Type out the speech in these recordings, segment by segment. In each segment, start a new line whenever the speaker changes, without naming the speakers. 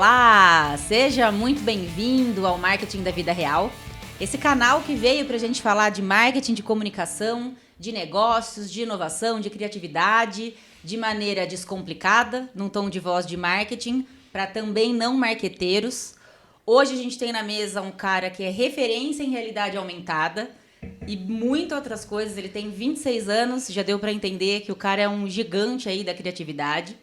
Olá! Seja muito bem-vindo ao Marketing da Vida Real. Esse canal que veio para a gente falar de marketing, de comunicação, de negócios, de inovação, de criatividade, de maneira descomplicada, num tom de voz de marketing, para também não marqueteiros. Hoje a gente tem na mesa um cara que é referência em realidade aumentada e muitas outras coisas. Ele tem 26 anos, já deu para entender que o cara é um gigante aí da criatividade.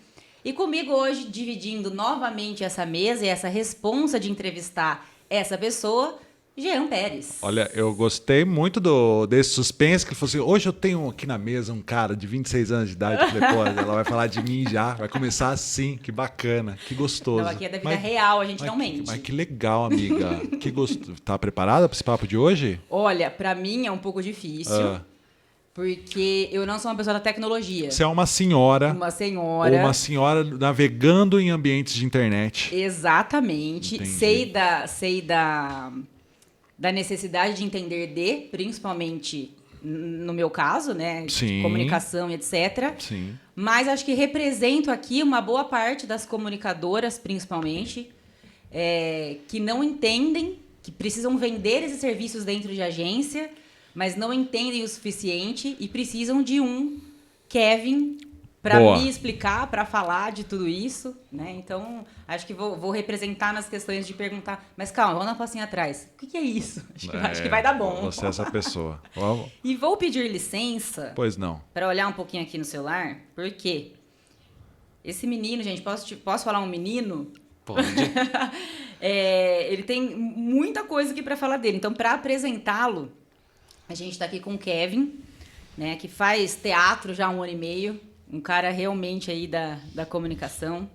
E comigo hoje, dividindo novamente essa mesa e essa responsa de entrevistar essa pessoa, Jean Pérez.
Olha, eu gostei muito desse suspense, que ele falou assim, hoje eu tenho aqui na mesa um cara de 26 anos de idade. Eu falei, pô, ela vai falar de mim já, vai começar assim, que bacana, que gostoso.
Não, aqui é da vida real, a gente não mente.
Mas que legal, amiga. Que gostoso. Tá preparada para esse papo de hoje?
Olha, pra mim é um pouco difícil, porque eu não sou uma pessoa da tecnologia.
Você é uma senhora.
Uma senhora.
Ou uma senhora navegando em ambientes de internet.
Exatamente.
Entendi.
Sei da necessidade de entender principalmente no meu caso, né?
Sim.
De comunicação e etc.
Sim.
Mas acho que represento aqui uma boa parte das comunicadoras, principalmente, que não entendem, que precisam vender esses serviços dentro de agência, mas não entendem o suficiente e precisam de um Kevin para me explicar, para falar de tudo isso, né? Então, acho que vou representar nas questões de perguntar, mas calma, vamos dar um passinho atrás. O que é isso? Acho que vai dar bom.
Você é essa pessoa. Vamos.
E vou pedir licença.
Pois não.
Para olhar um pouquinho aqui no celular, porque esse menino, gente, posso falar um menino?
Pode.
Ele tem muita coisa aqui para falar dele. Então, para apresentá-lo, a gente está aqui com o Kevin, né, que faz teatro já há 1 ano e meio, um cara realmente aí da comunicação.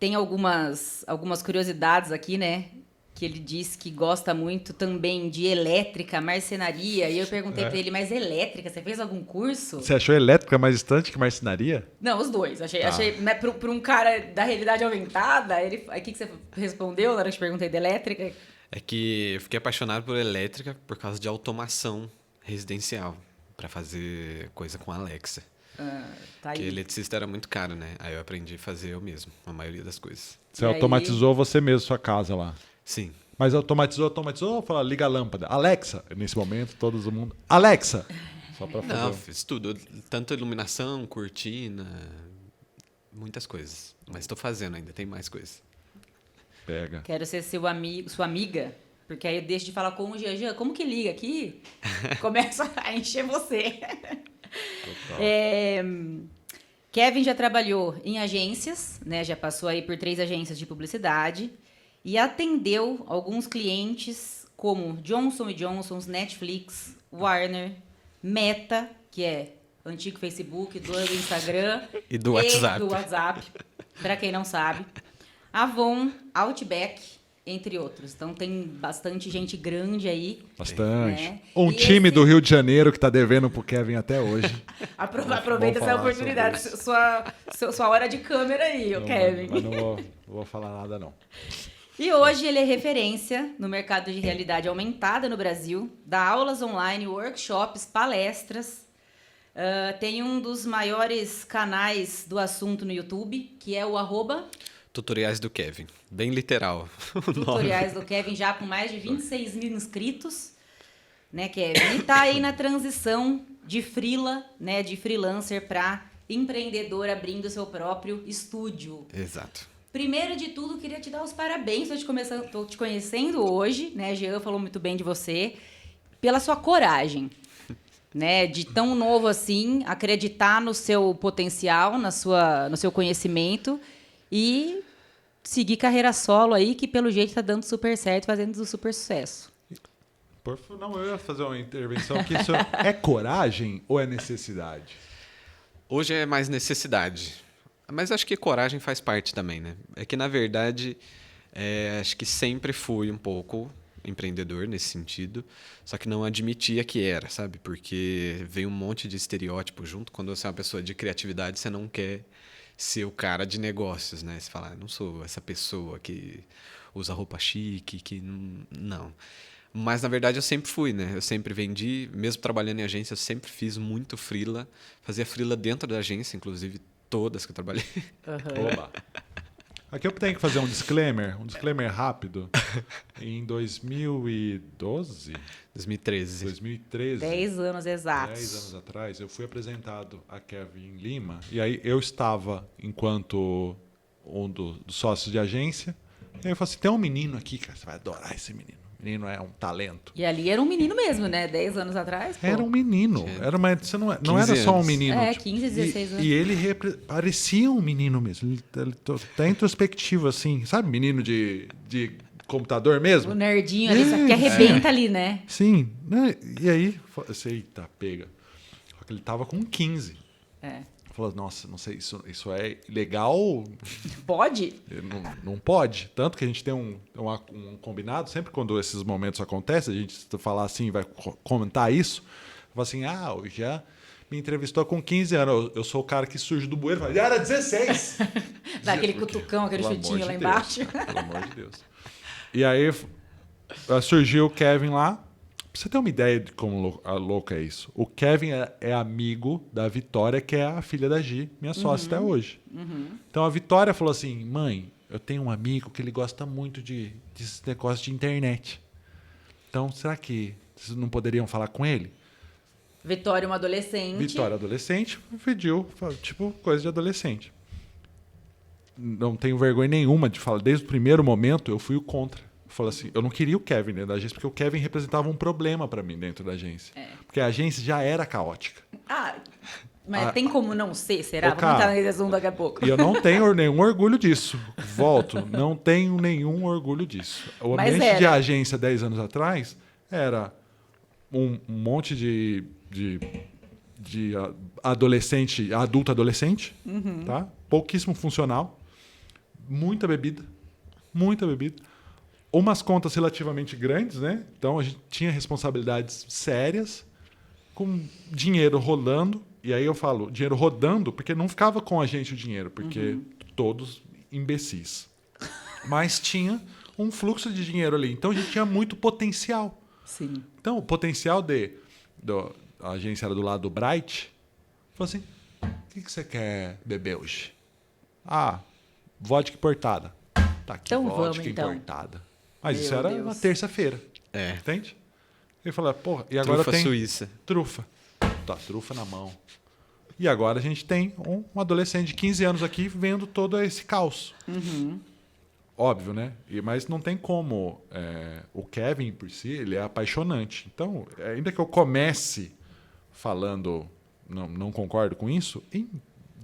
Tem algumas curiosidades aqui, né, que ele disse que gosta muito também de elétrica, marcenaria, e eu perguntei para ele, mas elétrica, você fez algum curso?
Você achou elétrica mais distante que marcenaria?
Não, os dois. Achei né, para um cara da realidade aumentada, o que você respondeu na hora que eu te perguntei de elétrica?
É que eu fiquei apaixonado por elétrica por causa de automação residencial, para fazer coisa com Alexa.
Tá aí.
Porque eletricista era muito caro, né? Aí eu aprendi a fazer eu mesmo, a maioria das coisas.
Você automatizou você mesmo sua casa lá.
Sim.
Mas automatizou, fala, liga a lâmpada. Alexa, nesse momento, todo mundo. Alexa! Só pra fazer.
Não, fiz tudo. Tanto iluminação, cortina, muitas coisas. Mas estou fazendo ainda, tem mais coisas.
Pega.
Quero ser seu amigo, sua amiga, porque aí eu deixo de falar com o Jean. Como que liga aqui? Começa a encher você. Kevin já trabalhou em agências, né? Já passou aí por 3 agências de publicidade e atendeu alguns clientes como Johnson & Johnson, Netflix, Warner, Meta, que é o antigo Facebook, do Instagram
E do WhatsApp.
do WhatsApp, para quem não sabe. Avon, Outback, entre outros. Então tem bastante gente grande aí.
Bastante.
Né?
Um
E
time do Rio de Janeiro que tá devendo pro Kevin até hoje.
Aproveita essa oportunidade. Sua hora de câmera aí,
Não,
Kevin.
Mas não vou falar nada, não.
E hoje ele é referência no mercado de realidade aumentada no Brasil, dá aulas online, workshops, palestras. Tem um dos maiores canais do assunto no YouTube, que é o
Tutoriais do Kevin. Bem literal.
Tutoriais do Kevin, já com mais de 26 mil inscritos, né, Kevin? E tá aí na transição de freela, né, de freelancer para empreendedor abrindo seu próprio estúdio.
Exato.
Primeiro de tudo, queria te dar os parabéns. Tô te conhecendo hoje, né? Jean falou muito bem de você, pela sua coragem, né? De tão novo assim, acreditar no seu potencial, no seu conhecimento e seguir carreira solo aí, que pelo jeito tá dando super certo, fazendo super sucesso.
Não, eu ia fazer uma intervenção aqui. Isso é coragem ou é necessidade?
Hoje é mais necessidade. Mas acho que coragem faz parte também, né? É que, na verdade, acho que sempre fui um pouco empreendedor nesse sentido, só que não admitia que era, sabe? Porque veio um monte de estereótipo junto. Quando você é uma pessoa de criatividade, você não quer ser o cara de negócios, né? Você fala, não sou essa pessoa que usa roupa chique, que não. Mas, na verdade, eu sempre fui, né? Eu sempre vendi, mesmo trabalhando em agência, eu sempre fiz muito freela. Fazia freela dentro da agência, inclusive todas que eu trabalhei.
Uhum.
Oba. Aqui eu tenho que fazer um disclaimer rápido. Em 2012,
2013.
10 anos exatos.
10 anos atrás, eu fui apresentado a Kevin Lima. E aí eu estava, enquanto um dos sócios de agência, e aí eu falei assim, tem um menino aqui, cara, você vai adorar esse menino. O menino é um talento.
E ali era um menino mesmo, né? 10 anos atrás. Pô.
Era um menino. Você não era só um
anos.
menino.
É, 15, 16 anos.
E ele parecia um menino mesmo. Ele tá introspectivo, assim. Sabe, menino de computador mesmo?
O nerdinho ali, só que arrebenta ali, né?
Sim. Né? E aí, você, eita, pega. Só que ele tava com 15.
É.
Falou, nossa, não sei, isso é legal?
Pode?
Não pode. Tanto que a gente tem um combinado, sempre quando esses momentos acontecem, a gente falar assim, vai comentar isso, fala assim, o Jean me entrevistou com 15 anos, eu sou o cara que surge do bueiro, fala, já era 16!
Dá aquele cutucão, aquele chutinho lá embaixo.
Pelo amor de Deus. E aí surgiu o Kevin lá. Pra você ter uma ideia de como louco é isso. O Kevin é amigo da Vitória, que é a filha da Gi, minha sócia até hoje. Então a Vitória falou assim, mãe, eu tenho um amigo que ele gosta muito desses negócios de internet. Então, será que vocês não poderiam falar com ele?
Vitória, uma adolescente.
Vitória, adolescente, pediu, tipo, coisa de adolescente. Não tenho vergonha nenhuma de falar. Desde o primeiro momento, eu fui o contra. Falei assim, eu não queria o Kevin dentro da agência, porque o Kevin representava um problema para mim dentro da agência. Porque a agência já era caótica.
Mas tem como não ser, será? Vamos
cara,
entrar nesse assunto daqui a pouco.
E eu não tenho nenhum orgulho disso. Volto, não tenho nenhum orgulho disso. O ambiente de agência 10 anos atrás era um monte de adolescente, adulto adolescente, tá? Pouquíssimo funcional, muita bebida. Umas contas relativamente grandes, né? Então a gente tinha responsabilidades sérias, com dinheiro rolando. E aí eu falo dinheiro rodando, porque não ficava com a gente o dinheiro, porque todos imbecis. Mas tinha um fluxo de dinheiro ali. Então a gente tinha muito potencial.
Sim.
Então o potencial a agência era do lado do Bright. Falou assim: o que você quer beber hoje? Vodka importada. Tá aqui,
então
vodka
vamos, então.
Importada. Mas isso era uma terça-feira. Entende? Ele falou, porra, e agora
trufa suíça.
Trufa. Tá, trufa na mão. E agora a gente tem um adolescente de 15 anos aqui vendo todo esse caos. Óbvio, né? Mas não tem como. O Kevin, por si, ele é apaixonante. Então, ainda que eu comece falando, não concordo com isso, em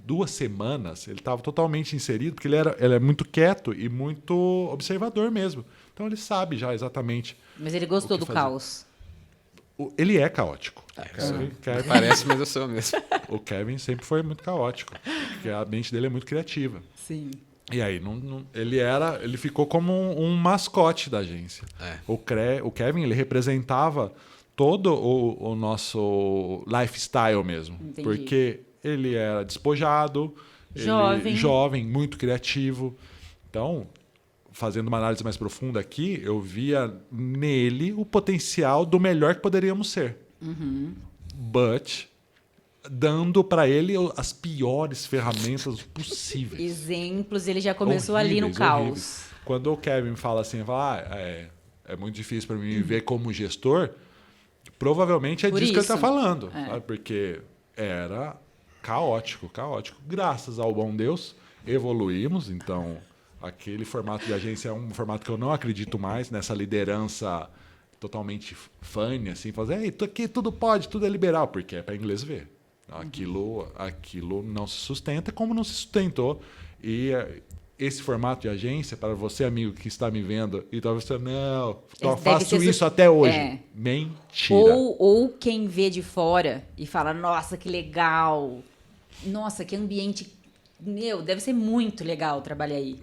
2 semanas ele estava totalmente inserido, porque ele é muito quieto e muito observador mesmo. Então ele sabe já exatamente.
Mas ele gostou do caos.
Ele é caótico.
Kevin, parece, mas eu sou mesmo.
O Kevin sempre foi muito caótico, porque a mente dele é muito criativa.
Sim.
E aí ele ficou como um mascote da agência. O Kevin, ele representava todo o nosso lifestyle mesmo.
Entendi.
Porque ele era despojado, jovem, muito criativo. Então, fazendo uma análise mais profunda aqui, eu via nele o potencial do melhor que poderíamos ser. But dando para ele as piores ferramentas possíveis.
Exemplos, ele já começou ali no caos.
Quando o Kevin fala assim, é muito difícil para mim ver como gestor, provavelmente é disso que ele está falando. Sabe? Porque era caótico. Graças ao bom Deus, evoluímos. Então, aquele formato de agência é um formato que eu não acredito mais, nessa liderança totalmente funny, assim, fazer, aqui tudo pode, tudo é liberal, porque é para inglês ver. Aquilo não se sustenta como não se sustentou. E esse formato de agência, para você, amigo, que está me vendo, e talvez você, não, faço isso até hoje. Mentira.
Ou quem vê de fora e fala, nossa, que legal. Nossa, que ambiente. Meu, deve ser muito legal trabalhar aí.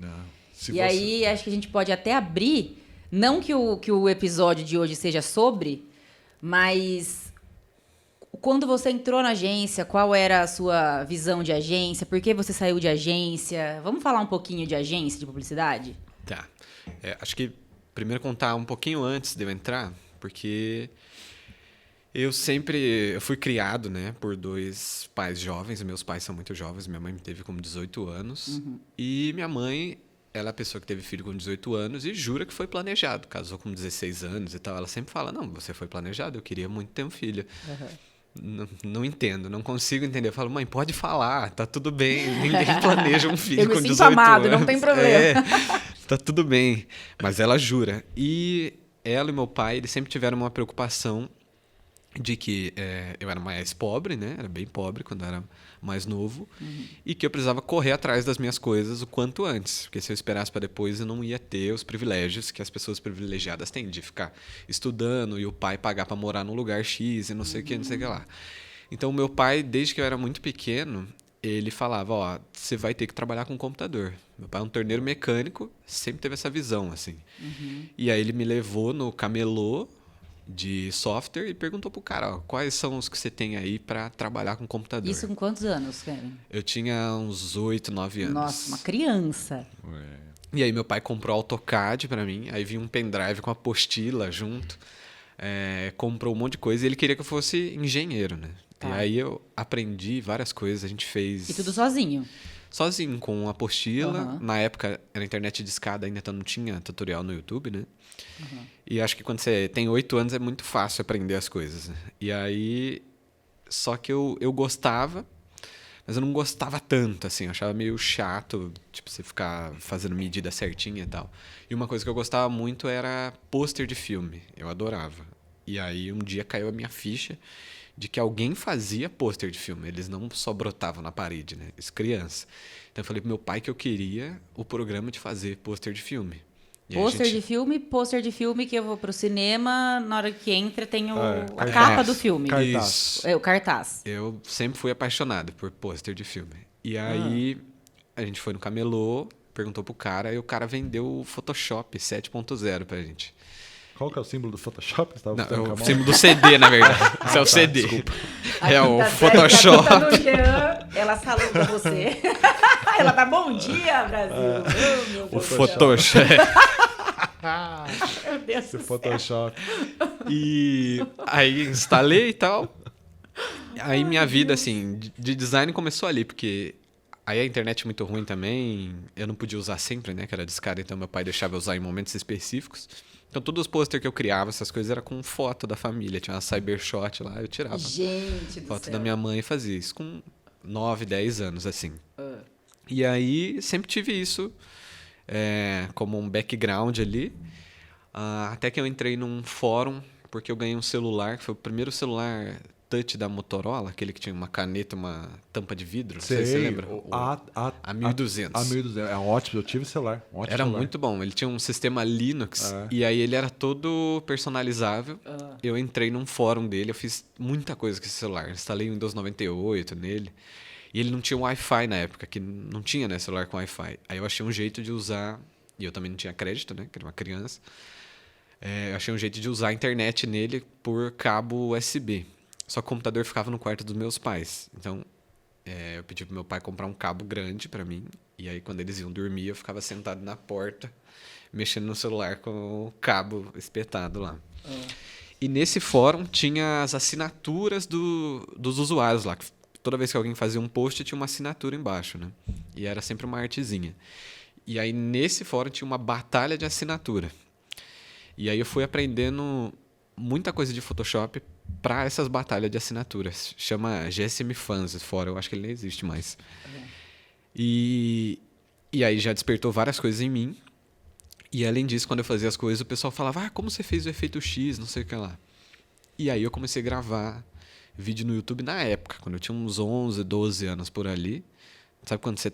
Aí, acho que a gente pode até abrir, não que o episódio de hoje seja sobre, mas quando você entrou na agência, qual era a sua visão de agência? Por que você saiu de agência? Vamos falar um pouquinho de agência, de publicidade?
Tá. Acho que primeiro contar um pouquinho antes de eu entrar, porque eu fui criado, né, por 2 pais jovens. Meus pais são muito jovens. Minha mãe me teve com 18 anos. E minha mãe ela é a pessoa que teve filho com 18 anos e jura que foi planejado. Casou com 16 anos e tal. Ela sempre fala, não, você foi planejado, eu queria muito ter um filho. Não entendo, não consigo entender. Eu falo, mãe, pode falar, tá tudo bem. Ninguém planeja um filho com 18
amado,
anos.
não tem problema.
Tá tudo bem. Mas ela jura. E ela e meu pai, eles sempre tiveram uma preocupação de que eu era mais pobre, né? Era bem pobre quando eu era mais novo. E que eu precisava correr atrás das minhas coisas o quanto antes. Porque se eu esperasse para depois, eu não ia ter os privilégios que as pessoas privilegiadas têm. De ficar estudando e o pai pagar para morar num lugar X e não sei o que, não sei o que lá. Então, meu pai, desde que eu era muito pequeno, ele falava, ó, você vai ter que trabalhar com computador. Meu pai é um torneiro mecânico, sempre teve essa visão, assim. E aí ele me levou no camelô de software e perguntou pro cara, ó, quais são os que você tem aí para trabalhar com computador.
Isso com quantos anos, Kevin?
Eu tinha uns 8, 9 anos.
Nossa, uma criança.
E aí meu pai comprou AutoCAD para mim, aí vinha um pendrive com apostila junto, comprou um monte de coisa e ele queria que eu fosse engenheiro, né?
Tá.
E aí eu aprendi várias coisas, a gente fez...
E tudo sozinho?
Sozinho, com apostila. Na época, era internet de escada, ainda então não tinha tutorial no YouTube, né? E acho que quando você tem 8 anos é muito fácil aprender as coisas. Né? E aí, só que eu gostava, mas eu não gostava tanto, assim. Eu achava meio chato, tipo, você ficar fazendo medida certinha e tal. E uma coisa que eu gostava muito era pôster de filme. Eu adorava. E aí, um dia caiu a minha ficha de que alguém fazia pôster de filme. Eles não só brotavam na parede, né? Isso, criança. Então eu falei pro meu pai que eu queria o programa de fazer pôster de filme.
Pôster de filme que eu vou pro cinema, na hora que entra tem a capa do filme.
Cartaz.
O cartaz.
Eu sempre fui apaixonado por pôster de filme. E aí a gente foi no camelô, perguntou pro cara, e o cara vendeu o Photoshop 7.0 pra gente.
Qual que é o símbolo do Photoshop? Você
Não, é o símbolo do CD, na verdade. Isso é o CD.
Desculpa.
É o Photoshop.
Ela saluda você. Ela tá bom dia, Brasil. Oh, meu Deus.
O Photoshop.
Meu Deus
Esse
do céu.
Photoshop.
E aí instalei e tal. Aí minha vida, assim, de design começou ali, porque aí a internet é muito ruim também. Eu não podia usar sempre, né? Que era discada, então meu pai deixava eu usar em momentos específicos. Então todos os posters que eu criava, essas coisas, era com foto da família. Tinha uma Cybershot lá, eu tirava
Gente do
foto
céu.
da minha mãe e fazia isso com 9, 10 anos, assim. E aí sempre tive isso como um background ali. Até que eu entrei num fórum, porque eu ganhei um celular, que foi o primeiro celular touch da Motorola, aquele que tinha uma caneta, uma tampa de vidro, não sei se você lembra. A 1200.
A 1200. É ótimo, eu tive celular. Ótimo
Era
celular.
muito bom. Ele tinha um sistema Linux e aí ele era todo personalizável. Eu entrei num fórum dele, eu fiz muita coisa com esse celular. Instalei o Windows 98 nele. E ele não tinha Wi-Fi na época, que não tinha, né, celular com Wi-Fi. Aí eu achei um jeito de usar... E eu também não tinha crédito, né, que era uma criança. Eu achei um jeito de usar a internet nele por cabo USB. Só que o computador ficava no quarto dos meus pais. Então, eu pedi pro meu pai comprar um cabo grande para mim. E aí, quando eles iam dormir, eu ficava sentado na porta, mexendo no celular com o cabo espetado lá. E nesse fórum tinha as assinaturas dos usuários lá. Toda vez que alguém fazia um post, tinha uma assinatura embaixo, né? E era sempre uma artezinha. E aí, nesse fórum, tinha uma batalha de assinatura. E aí eu fui aprendendo muita coisa de Photoshop para essas batalhas de assinaturas. Chama GSM Fans, esse fórum. Eu acho que ele nem existe mais. E aí já despertou várias coisas em mim. E além disso, quando eu fazia as coisas, o pessoal falava, como você fez o efeito X, não sei o que lá. E aí eu comecei a gravar vídeo no YouTube na época, quando eu tinha uns 11, 12 anos por ali. Sabe quando você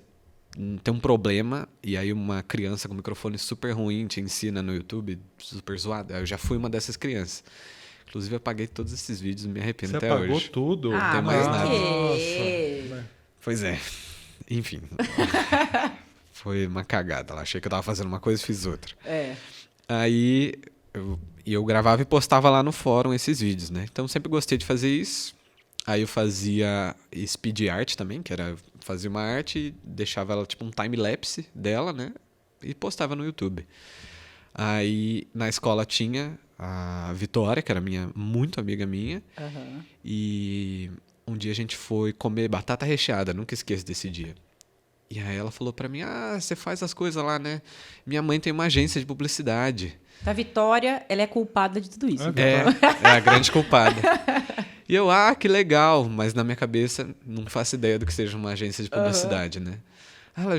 tem um problema e aí uma criança com microfone super ruim te ensina no YouTube, super zoado? Eu já fui uma dessas crianças. Inclusive, eu apaguei todos esses vídeos e me arrependo até hoje.
Você apagou tudo?
Não tem mais nada.
Nossa.
Pois é. Enfim. Foi uma cagada lá. Achei que eu tava fazendo uma coisa e fiz outra. Aí eu gravava e postava lá no fórum esses vídeos, né? Então sempre gostei de fazer isso. Aí eu fazia speed art também, que era fazia uma arte e deixava ela tipo um time-lapse dela, né? E postava no YouTube. Aí na escola tinha a Vitória, que era muito amiga minha. E um dia a gente foi comer batata recheada, nunca esqueço desse dia. E aí ela falou pra mim, você faz as coisas lá, né? Minha mãe tem uma agência de publicidade.
A Vitória, ela é culpada de tudo isso.
É a grande culpada. E eu, que legal. Mas na minha cabeça, não faço ideia do que seja uma agência de publicidade, né? Ela,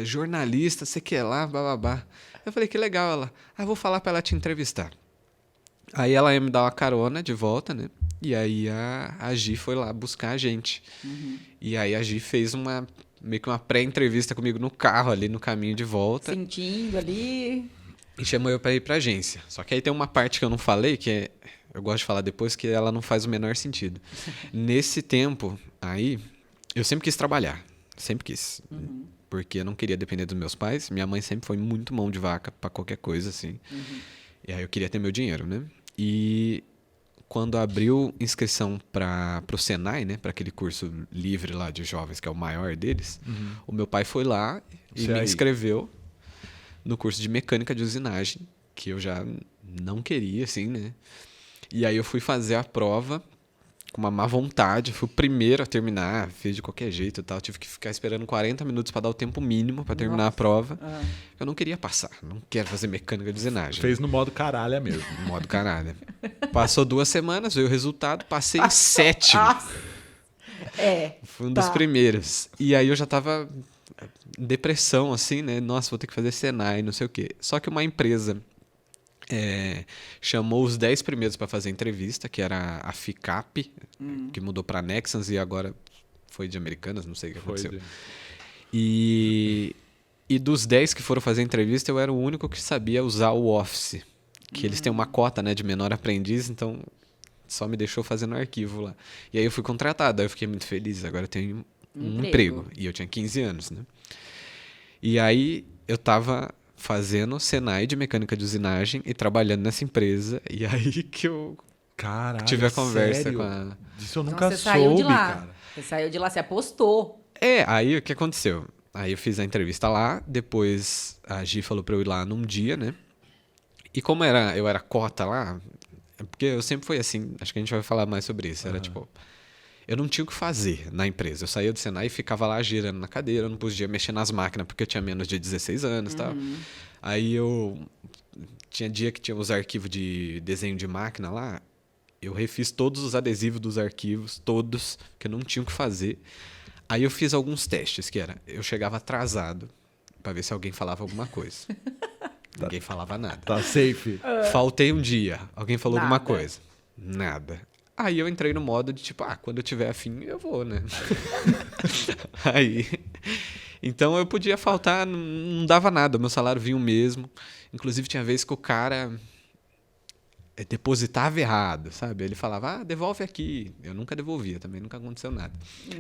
jornalista, sei que é lá, bababá. Eu falei, que legal. Ela, vou falar pra ela te entrevistar. Aí ela ia me dar uma carona de volta, né? E aí a Gi foi lá buscar a gente. E aí a Gi fez meio que uma pré-entrevista comigo no carro ali, no caminho de volta.
Sentindo ali.
E chamou eu pra ir pra agência. Só que aí tem uma parte que eu não falei, eu gosto de falar depois, que ela não faz o menor sentido. Nesse tempo aí, eu sempre quis trabalhar. Sempre quis. Porque eu não queria depender dos meus pais. Minha mãe sempre foi muito mão de vaca pra qualquer coisa, assim. E aí eu queria ter meu dinheiro, né? E quando abriu inscrição para o Senai, né? Para aquele curso livre lá de jovens, que é o maior deles, o meu pai foi lá e me inscreveu no curso de mecânica de usinagem, que eu já não queria, assim, né? E aí eu fui fazer a prova com uma má vontade, fui o primeiro a terminar, fiz de qualquer jeito e tal, tive que ficar esperando 40 minutos para dar o tempo mínimo para terminar a prova. Eu não queria passar, não quero fazer mecânica de usinagem.
Fez no modo caralho mesmo.
No modo caralho. Passou 2 semanas, veio o resultado, passei em 7º. Fui um dos primeiros. E aí eu já tava em depressão, assim, né? Nossa, vou ter que fazer Senai, não sei o quê. Só que uma empresa chamou os 10 primeiros para fazer entrevista, que era a FICAP, que mudou para Nexans e agora foi de Americanas, não sei o que aconteceu. E dos 10 que foram fazer entrevista, eu era o único que sabia usar o Office, que eles têm uma cota, né, de menor aprendiz, então só me deixou fazendo arquivo lá. E aí eu fui contratado, aí eu fiquei muito feliz, agora eu tenho um emprego. E eu tinha 15 anos, né? E aí eu tava fazendo Senai de mecânica de usinagem e trabalhando nessa empresa. E aí que eu tive a conversa com a...
Disso eu nunca
você saiu de lá.
cara.
Você saiu de lá, você apostou.
Aí o que aconteceu? Aí eu fiz a entrevista lá, depois a Gi falou pra eu ir lá num dia, né? E como eu era cota lá, porque eu sempre fui assim, acho que a gente vai falar mais sobre isso, era tipo... Eu não tinha o que fazer na empresa. Eu saía do Senai e ficava lá girando na cadeira. Eu não podia mexer nas máquinas porque eu tinha menos de 16 anos e tal. Aí eu... Tinha dia que tinha os arquivos de desenho de máquina lá. Eu refiz todos os adesivos dos arquivos, todos, que eu não tinha o que fazer. Aí eu fiz alguns testes, que era... Eu chegava atrasado para ver se alguém falava alguma coisa. Ninguém falava nada.
Tá safe.
Faltei um dia. Alguém falou alguma coisa. Nada. Aí eu entrei no modo de tipo, quando eu tiver afim, eu vou, né? Aí... Então eu podia faltar, não dava nada, o meu salário vinha o mesmo. Inclusive tinha vezes que o cara depositava errado, sabe? Ele falava, devolve aqui. Eu nunca devolvia também, nunca aconteceu nada.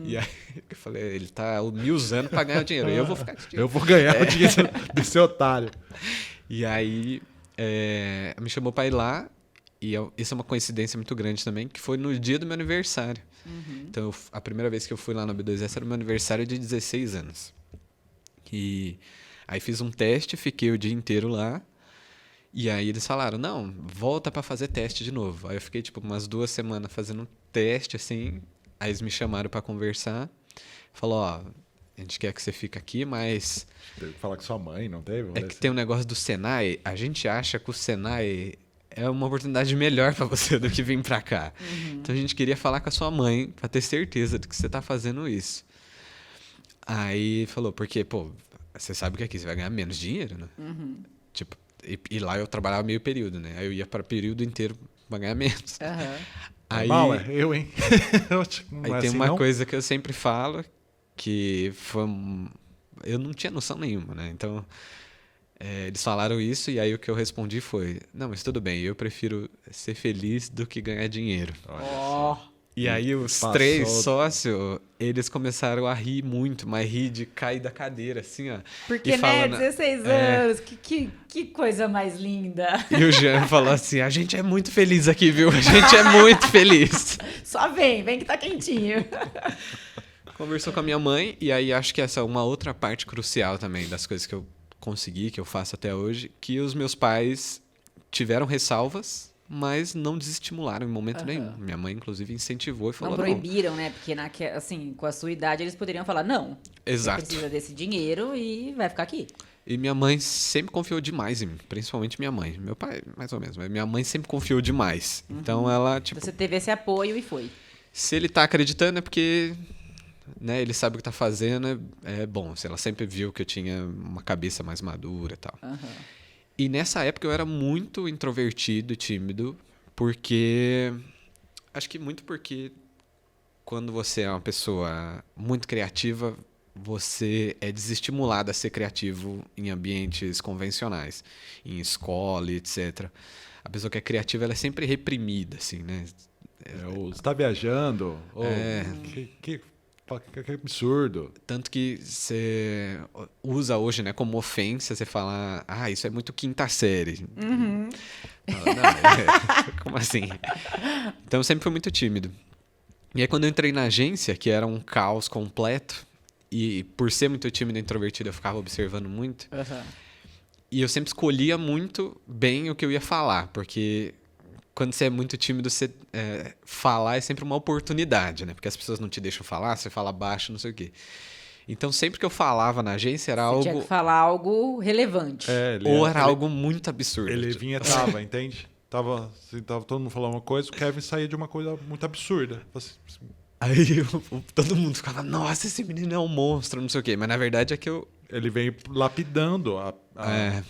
E aí eu falei, ele tá me usando para ganhar o dinheiro, eu vou ficar com dinheiro.
Eu vou ganhar o dinheiro desse otário.
E aí me chamou para ir lá. E isso é uma coincidência muito grande também, que foi no dia do meu aniversário. Então, a primeira vez que eu fui lá no B2S era o meu aniversário de 16 anos. E aí fiz um teste, fiquei o dia inteiro lá. E aí eles falaram, não, volta para fazer teste de novo. Aí eu fiquei tipo umas 2 semanas fazendo um teste, assim. Aí eles me chamaram para conversar. Falou, a gente quer que você fique aqui, mas...
Teve que falar com sua mãe, não teve?
É que tem um negócio do Senai. A gente acha que o Senai... é uma oportunidade melhor para você do que vir para cá. Então a gente queria falar com a sua mãe para ter certeza de que você tá fazendo isso. Aí falou, porque, você sabe que aqui você vai ganhar menos dinheiro, né? Tipo, e lá eu trabalhava meio período, né? Aí eu ia para período inteiro para ganhar menos. Aí,
mal, eu, hein?
Aí tem uma coisa que eu sempre falo, que foi... Eu não tinha noção nenhuma, né? Então... eles falaram isso e aí o que eu respondi foi, não, mas tudo bem, eu prefiro ser feliz do que ganhar dinheiro. E aí os 3 sócios, eles começaram a rir muito, mas rir de cair da cadeira, assim, ó.
Porque, né, 16 anos, que coisa mais linda.
E o Jean falou assim, a gente é muito feliz aqui, viu? A gente é muito feliz.
Só vem que tá quentinho.
Conversou com a minha mãe e aí acho que essa é uma outra parte crucial também das coisas que eu consegui, que eu faço até hoje, que os meus pais tiveram ressalvas, mas não desestimularam em momento nenhum. Minha mãe, inclusive, incentivou e falou...
Não proibiram, né? Porque, assim, com a sua idade, eles poderiam falar, não,
Exato.
Você precisa desse dinheiro e vai ficar aqui.
E minha mãe sempre confiou demais em mim, principalmente minha mãe. Meu pai, mais ou menos, mas minha mãe sempre confiou demais. Então, ela, tipo...
Você teve esse apoio e foi.
Se ele tá acreditando é porque... Né, ele sabe o que tá fazendo, é bom. Ela sempre viu que eu tinha uma cabeça mais madura e tal. E nessa época eu era muito introvertido e tímido, porque... Acho que muito porque quando você é uma pessoa muito criativa, você é desestimulado a ser criativo em ambientes convencionais, em escola, etc. A pessoa que é criativa, ela é sempre reprimida, assim, né?
Você tá viajando? Que absurdo.
Tanto que você usa hoje, né, como ofensa, você fala, isso é muito quinta série. Não, como assim? Então eu sempre fui muito tímido. E aí quando eu entrei na agência, que era um caos completo, e por ser muito tímido e introvertido, eu ficava observando muito, e eu sempre escolhia muito bem o que eu ia falar, porque... Quando você é muito tímido, falar é sempre uma oportunidade, né? Porque as pessoas não te deixam falar, você fala baixo, não sei o quê. Então, sempre que eu falava na agência, era algo...
Tinha que falar algo relevante.
Ou era algo muito absurdo.
Ele vinhetava, entende? Tava todo mundo falando uma coisa, o Kevin saía de uma coisa muito absurda.
Aí todo mundo ficava, nossa, esse menino é um monstro, não sei o quê. Mas, na verdade, é que eu...
Ele vem lapidando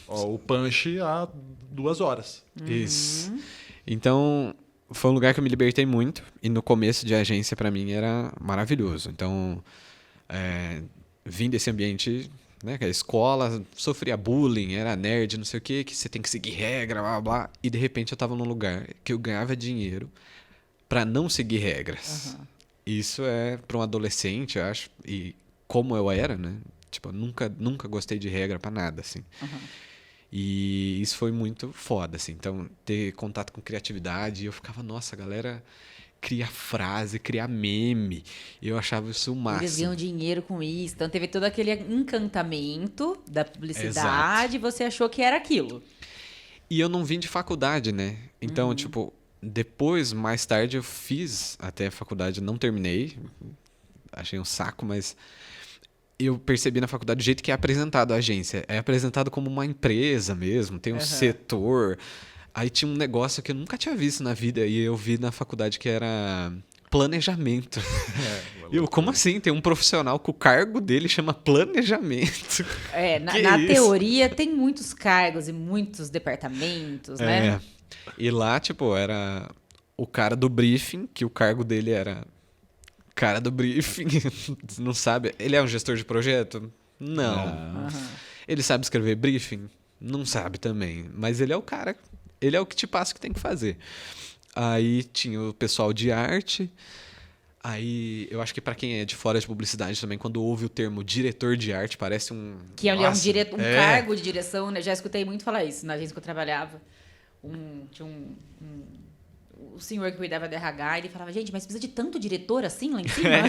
o punch há 2 horas.
Isso. Então, foi um lugar que eu me libertei muito. E no começo de agência, pra mim, era maravilhoso. Então, vim desse ambiente, né? Que a escola, sofria bullying, era nerd, não sei o quê, que você tem que seguir regra, blá, blá. E, de repente, eu tava num lugar que eu ganhava dinheiro pra não seguir regras. Isso é pra um adolescente, eu acho. E como eu era, né? Tipo, eu nunca gostei de regra pra nada, assim. E isso foi muito foda, assim. Então, ter contato com criatividade, eu ficava, nossa, a galera cria frase, cria meme. Eu achava isso o máximo.
Eles ganham dinheiro com isso. Então, teve todo aquele encantamento da publicidade e você achou que era aquilo.
E eu não vim de faculdade, né? Então, tipo, depois, mais tarde, eu fiz até a faculdade, não terminei. Achei um saco, mas... eu percebi na faculdade o jeito que é apresentado a agência. É apresentado como uma empresa mesmo, tem um setor. Aí tinha um negócio que eu nunca tinha visto na vida e eu vi na faculdade que era planejamento. Como assim? Tem um profissional que o cargo dele chama planejamento.
Na teoria tem muitos cargos e muitos departamentos, né?
E lá, tipo, era o cara do briefing, que o cargo dele era... cara do briefing, não sabe. Ele é um gestor de projeto? Não. Ele sabe escrever briefing? Não sabe também. Mas ele é o cara, ele é o que te passa o que tem que fazer. Aí tinha o pessoal de arte. Aí eu acho que pra quem é de fora de publicidade também, quando ouve o termo diretor de arte, parece um...
que é um cargo de direção, né? Já escutei muito falar isso na agência que eu trabalhava. Tinha o senhor que cuidava do RH, ele falava, gente, mas precisa de tanto diretor assim lá em cima?
É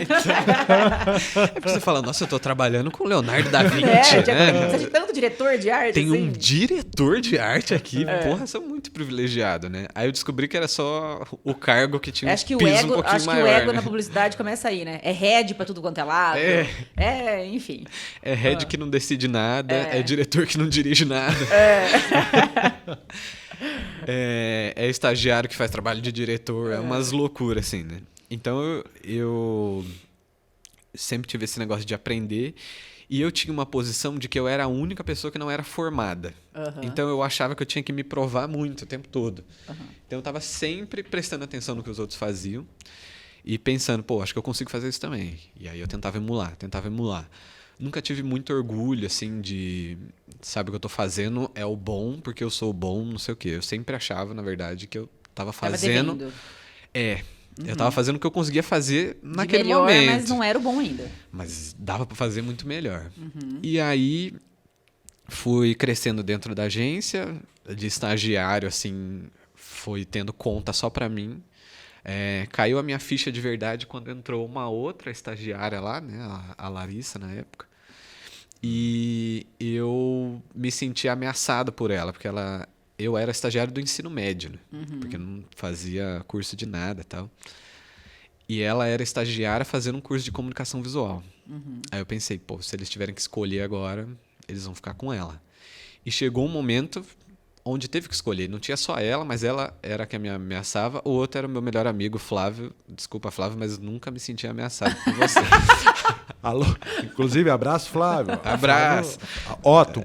porque você fala, nossa, eu tô trabalhando com o Leonardo da Vinci, né?
Precisa de tanto diretor de arte
Tem
assim?
um diretor de arte aqui, porra, sou muito privilegiado, né? Aí eu descobri que era só o cargo que tinha um piso um pouquinho maior.
Acho que o ego na publicidade começa aí, né? É head pra tudo quanto é lado. Enfim.
É head que não decide nada, é diretor que não dirige nada. É estagiário que faz trabalho de diretor, é umas loucuras, assim, né? Então, eu sempre tive esse negócio de aprender e eu tinha uma posição de que eu era a única pessoa que não era formada. Então, eu achava que eu tinha que me provar muito o tempo todo. Então, eu estava sempre prestando atenção no que os outros faziam e pensando, acho que eu consigo fazer isso também. E aí, eu tentava emular. Nunca tive muito orgulho, assim, de... sabe, o que eu tô fazendo é o bom, porque eu sou bom, não sei o quê. Eu sempre achava, na verdade, que eu tava fazendo... eu tava fazendo o que eu conseguia fazer naquele momento.
Mas não era o bom ainda.
Mas dava pra fazer muito melhor. E aí, fui crescendo dentro da agência, de estagiário, assim, fui tendo conta só pra mim. Caiu a minha ficha de verdade quando entrou uma outra estagiária lá, né, a Larissa na época, e eu me senti ameaçado por ela, porque eu era estagiário do ensino médio, né? Porque eu não fazia curso de nada e tal. E ela era estagiária fazendo um curso de comunicação visual. Aí eu pensei, pô, se eles tiverem que escolher agora, eles vão ficar com ela. E chegou um momento onde teve que escolher. Não tinha só ela, mas ela era quem me ameaçava. O outro era o meu melhor amigo, Flávio. Desculpa, Flávio, mas nunca me senti ameaçado por você.
Alô? Inclusive, abraço, Flávio.
Abraço.
Flávio, Otto.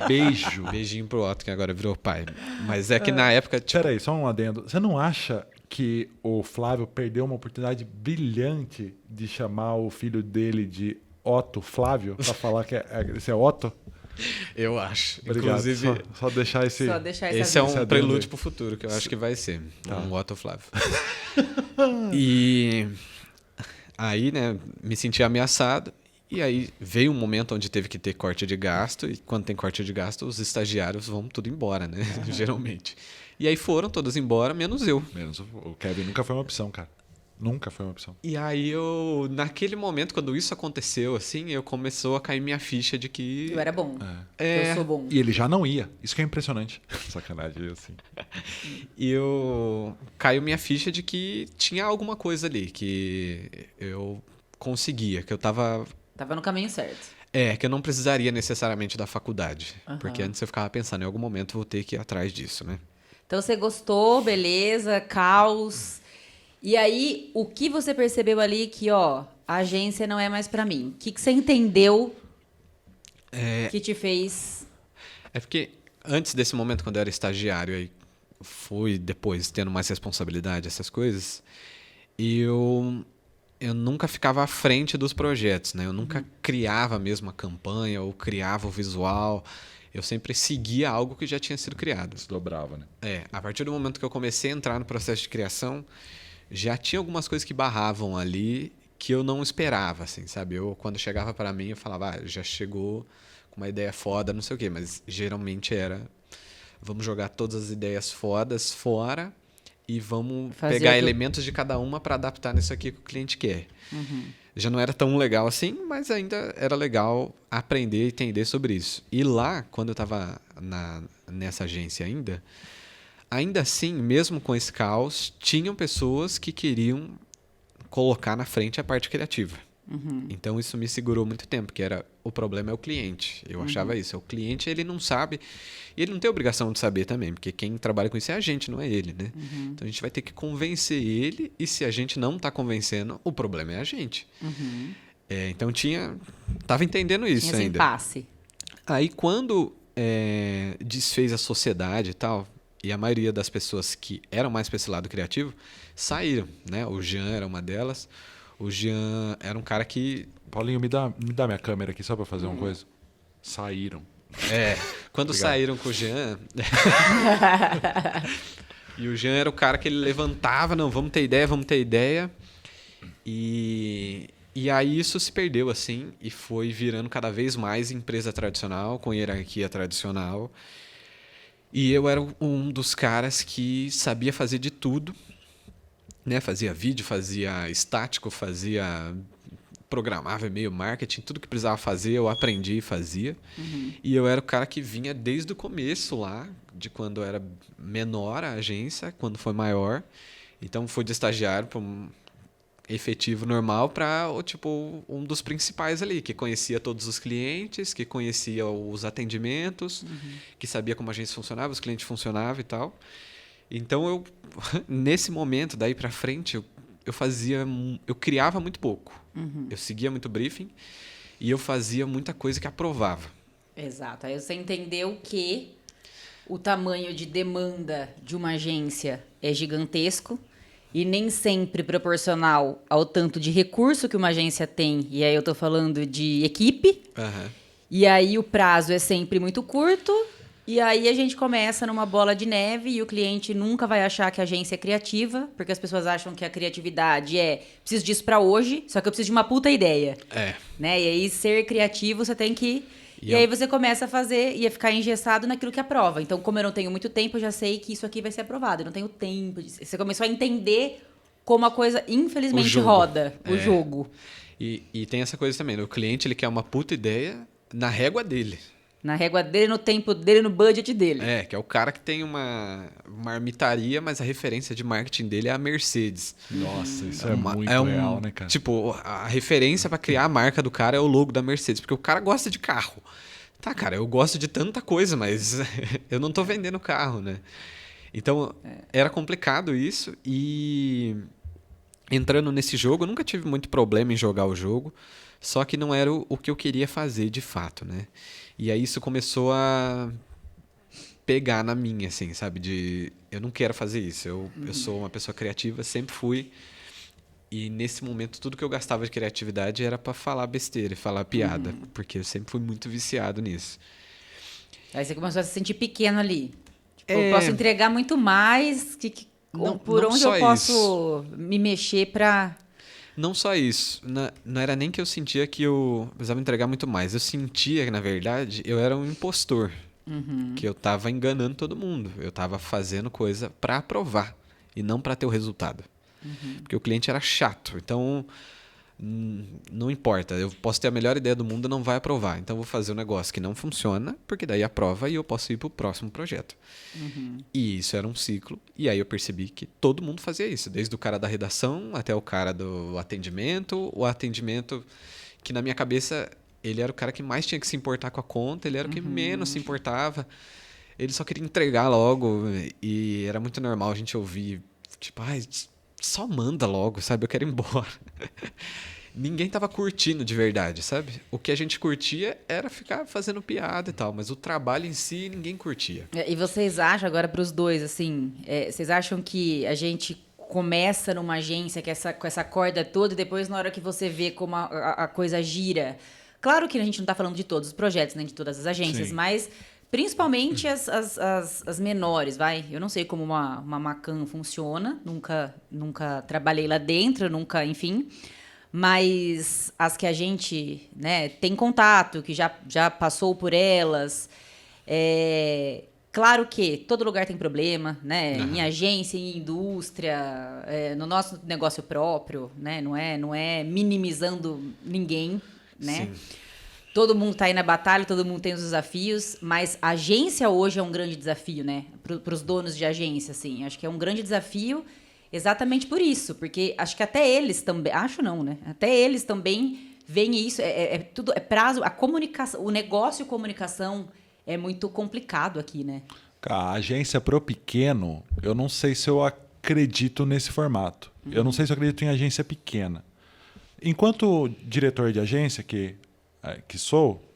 Beijo. Beijinho pro Otto, que agora virou pai. Mas é que na época... Tipo...
Peraí, só um adendo. Você não acha que o Flávio perdeu uma oportunidade brilhante de chamar o filho dele de Otto Flávio? Pra falar que esse é Otto?
Eu acho.
Obrigado.
Inclusive,
só deixar esse...
esse é um prelúdio pro futuro, que eu acho que vai ser. Um Otto Flávio. E aí, né, me senti ameaçado. E aí veio um momento onde teve que ter corte de gasto. E quando tem corte de gasto, os estagiários vão tudo embora, né? Geralmente. E aí foram todos embora, menos eu.
Menos o Kevin nunca foi uma opção, cara. Nunca foi uma opção.
E aí naquele momento, quando isso aconteceu, assim, eu começou a cair minha ficha de que...
Eu era bom. Eu sou bom.
E ele já não ia. Isso que é impressionante. Sacanagem, assim.
E caiu minha ficha de que tinha alguma coisa ali, que eu conseguia, que eu tava...
Tava no caminho certo.
Que eu não precisaria necessariamente da faculdade. Porque antes eu ficava pensando, em algum momento vou ter que ir atrás disso, né?
Então você gostou, beleza, caos... E aí, o que você percebeu ali que, a agência não é mais pra mim? O que você entendeu que te fez...
É porque antes desse momento, quando eu era estagiário, aí fui depois tendo mais responsabilidade, essas coisas, eu nunca ficava à frente dos projetos, né? Eu nunca criava mesmo a campanha ou criava o visual. Eu sempre seguia algo que já tinha sido criado.
Se dobrava, né?
A partir do momento que eu comecei a entrar no processo de criação... já tinha algumas coisas que barravam ali que eu não esperava, assim, sabe? Quando chegava para mim, eu falava, já chegou com uma ideia foda, não sei o quê, mas geralmente era, vamos jogar todas as ideias fodas fora e vamos pegar elementos de cada uma para adaptar nisso aqui que o cliente quer. Já não era tão legal assim, mas ainda era legal aprender e entender sobre isso. E lá, quando eu estava nessa agência ainda assim, mesmo com esse caos, tinham pessoas que queriam colocar na frente a parte criativa. Então, isso me segurou muito tempo, que o problema é o cliente. Eu achava isso. O cliente, ele não sabe, e ele não tem obrigação de saber também, porque quem trabalha com isso é a gente, não é ele, né? Então, a gente vai ter que convencer ele, e se a gente não está convencendo, o problema é a gente. Então, estava entendendo isso
tinha
ainda.
Impasse.
Aí, quando desfez a sociedade e tal... E a maioria das pessoas que eram mais para esse lado criativo saíram, né? O Jean era uma delas. O Jean era um cara que...
Paulinho, me dá minha câmera aqui só para fazer uma coisa. Saíram.
Quando
Obrigado.
saíram com o Jean... E o Jean era o cara que ele levantava, não, vamos ter ideia. E aí isso se perdeu, assim, e foi virando cada vez mais empresa tradicional, com hierarquia tradicional. E eu era um dos caras que sabia fazer de tudo, né? Fazia vídeo, fazia estático, programava e-mail marketing, tudo que precisava fazer eu aprendi e fazia. E eu era o cara que vinha desde o começo lá, de quando era menor a agência, quando foi maior. Então foi de estagiário para um efetivo normal para um dos principais ali, que conhecia todos os clientes, que conhecia os atendimentos, que sabia como a agência funcionava, os clientes funcionavam e tal. Então nesse momento daí para frente eu criava muito pouco. Eu seguia muito briefing e eu fazia muita coisa que aprovava.
Exato. Aí você entendeu que o tamanho de demanda de uma agência é gigantesco. E nem sempre proporcional ao tanto de recurso que uma agência tem. E aí eu estou falando de equipe. E aí o prazo é sempre muito curto. E aí a gente começa numa bola de neve e o cliente nunca vai achar que a agência é criativa, porque as pessoas acham que a criatividade preciso disso para hoje, só que eu preciso de uma puta ideia. Né? E aí ser criativo você tem que... E aí você começa a fazer e a ficar engessado naquilo que aprova. Então, como eu não tenho muito tempo, eu já sei que isso aqui vai ser aprovado. Eu não tenho tempo. Você começou a entender como a coisa, infelizmente, roda o jogo.
E tem essa coisa também. O cliente ele quer uma puta ideia na régua dele.
Na régua dele, no tempo dele, no budget dele.
Que é o cara que tem uma marmitaria, mas a referência de marketing dele é a Mercedes.
Nossa, isso é muito real, né, cara?
Tipo, a referência para criar a marca do cara é o logo da Mercedes, porque o cara gosta de carro. Tá, cara, eu gosto de tanta coisa, mas eu não tô vendendo carro, né? Então, era complicado isso e entrando nesse jogo, eu nunca tive muito problema em jogar o jogo, só que não era o que eu queria fazer de fato, né? E aí isso começou a pegar na minha, assim, sabe? Eu não quero fazer isso. Eu sou uma pessoa criativa, sempre fui. E nesse momento, tudo que eu gastava de criatividade era para falar besteira e falar piada. Porque eu sempre fui muito viciado nisso.
Aí você começou a se sentir pequeno ali. Tipo, eu posso entregar muito mais. Por onde eu posso me mexer para...
Não só isso. Não era nem que eu sentia que eu precisava entregar muito mais. Eu sentia que, na verdade, eu era um impostor. Que eu tava enganando todo mundo. Eu tava fazendo coisa para aprovar e não para ter o resultado. Porque o cliente era chato. Então, não importa. Eu posso ter a melhor ideia do mundo e não vai aprovar. Então, eu vou fazer um negócio que não funciona, porque daí aprova e eu posso ir pro próximo projeto. E isso era um ciclo. E aí eu percebi que todo mundo fazia isso. Desde o cara da redação até o cara do atendimento. O atendimento que, na minha cabeça, ele era o cara que mais tinha que se importar com a conta. Ele era o que menos se importava. Ele só queria entregar logo. E era muito normal a gente ouvir, tipo, só manda logo, sabe? Eu quero ir embora. Ninguém tava curtindo de verdade, sabe? O que a gente curtia era ficar fazendo piada e tal, mas o trabalho em si ninguém curtia.
E vocês acham, agora para os dois, assim, vocês acham que a gente começa numa agência com essa corda toda e depois na hora que você vê como a coisa gira... Claro que a gente não tá falando de todos os projetos, nem de todas as agências,
Sim.
mas principalmente as menores, vai? Eu não sei como uma Macan funciona, nunca trabalhei lá dentro, enfim... Mas as que a gente, né, tem contato, que já passou por elas, claro que todo lugar tem problema, né? Em agência, em indústria, no nosso negócio próprio, né? Não é minimizando ninguém, né?
Sim.
Todo mundo está aí na batalha, todo mundo tem os desafios, mas a agência hoje é um grande desafio, né? Para os donos de agência, assim. Acho que é um grande desafio. Exatamente por isso, porque acho que até eles também... Acho não, né? Até eles também veem isso. Tudo prazo... A comunicação... O negócio e comunicação é muito complicado aqui, né?
A agência pro pequeno, eu não sei se eu acredito nesse formato. Eu não sei se eu acredito em agência pequena. Enquanto diretor de agência, que sou,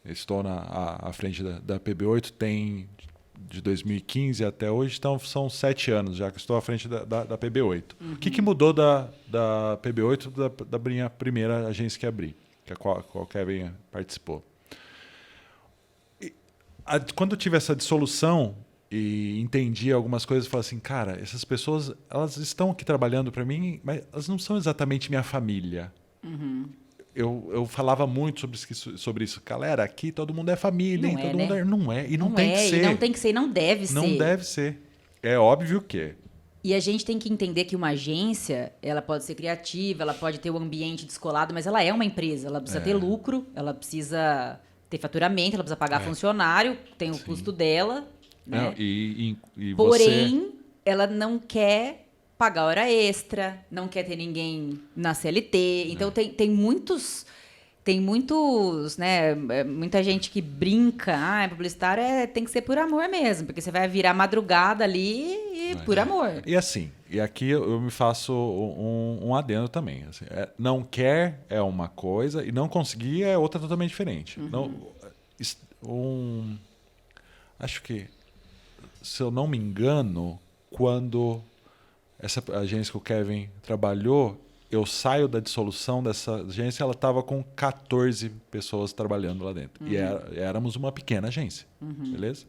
estou à frente da PB8, tem... de 2015 até hoje, então são 7 anos já que estou à frente da PB8. O que mudou da PB8 da minha primeira agência que abri, que a qual o Kevin participou? Quando eu tive essa dissolução e entendi algumas coisas, eu falei assim, cara, essas pessoas elas estão aqui trabalhando para mim, mas elas não são exatamente minha família. Eu falava muito sobre isso. Galera, aqui todo mundo é família, hein? Todo mundo
Não é.
E não tem que ser.
E não tem que ser, e não deve ser.
Não deve ser. É óbvio que é.
E a gente tem que entender que uma agência, ela pode ser criativa, ela pode ter um ambiente descolado, mas ela é uma empresa. Ela precisa ter lucro, ela precisa ter faturamento, ela precisa pagar funcionário, tem o custo dela. Né?
Não, e
Porém, ela não quer pagar hora extra, não quer ter ninguém na CLT. Então, tem muitos, né? Muita gente que brinca, publicitário tem que ser por amor mesmo, porque você vai virar madrugada ali e por amor.
E assim, e aqui eu me faço um adendo também. Assim, não quer é uma coisa e não conseguir é outra totalmente diferente. Acho que, se eu não me engano, quando essa agência que o Kevin trabalhou, eu saio da dissolução dessa agência, ela estava com 14 pessoas trabalhando lá dentro. E éramos uma pequena agência, beleza?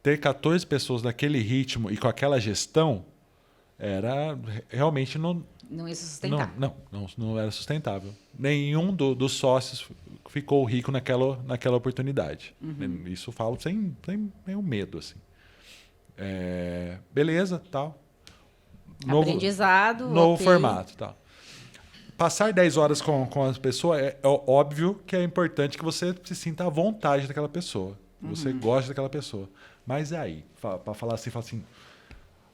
Ter 14 pessoas daquele ritmo e com aquela gestão era realmente não
ia sustentar.
Não era sustentável. Nenhum dos sócios ficou rico naquela oportunidade. Isso eu falo sem nenhum medo, assim. Beleza, tal.
Aprendizado.
Novo formato, tal. passar 10 horas com a pessoa, é óbvio que é importante que você se sinta à vontade daquela pessoa. Que você goste daquela pessoa. Mas aí, para falar assim,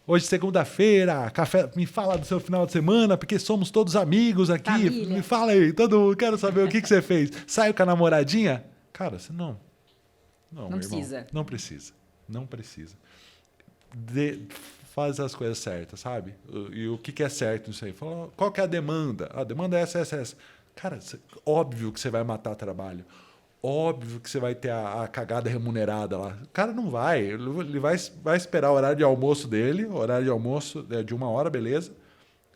hoje, segunda-feira, café, me fala do seu final de semana, porque somos todos amigos aqui. Família. Me fala aí, quero saber o que você fez. Saiu com a namoradinha? Cara, você não precisa. Irmão, não precisa. Faz as coisas certas, sabe? E o que é certo nisso aí? Fala, qual que é a demanda? A demanda é essa. Cara, óbvio que você vai matar trabalho. Óbvio que você vai ter a cagada remunerada lá. O cara não vai. Ele vai esperar o horário de almoço dele. O horário de almoço é de 1 hora, beleza.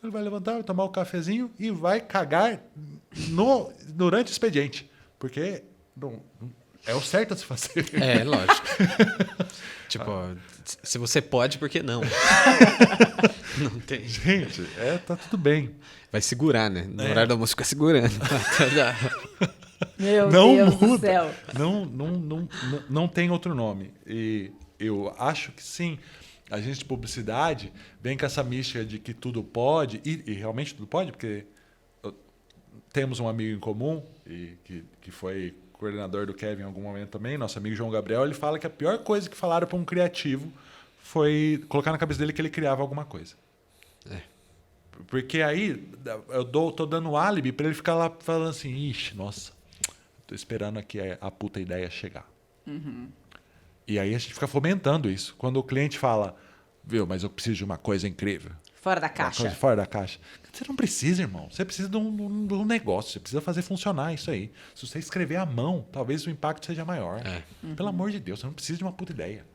Ele vai levantar, vai tomar o cafezinho e vai cagar durante o expediente. Porque é o certo a se fazer.
É, lógico. Tipo, se você pode, por que não? Não tem.
Gente, tá tudo bem.
Vai segurar, né? No horário do almoço fica segurando.
Meu Deus do céu.
Não tem outro nome. E eu acho que sim. A gente de publicidade vem com essa mística de que tudo pode, e realmente tudo pode, porque temos um amigo em comum, que foi coordenador do Kevin em algum momento também, nosso amigo João Gabriel, ele fala que a pior coisa que falaram para um criativo foi colocar na cabeça dele que ele criava alguma coisa. Porque aí tô dando álibi para ele ficar lá falando assim, ixi, nossa, tô esperando aqui a puta ideia chegar. E aí a gente fica fomentando isso. Quando o cliente fala, viu, mas eu preciso de uma coisa incrível.
Fora da caixa.
Fora da caixa. Você não precisa, irmão. Você precisa de um negócio. Você precisa fazer funcionar isso aí. Se você escrever à mão, talvez o impacto seja maior. Pelo amor de Deus, você não precisa de uma puta ideia.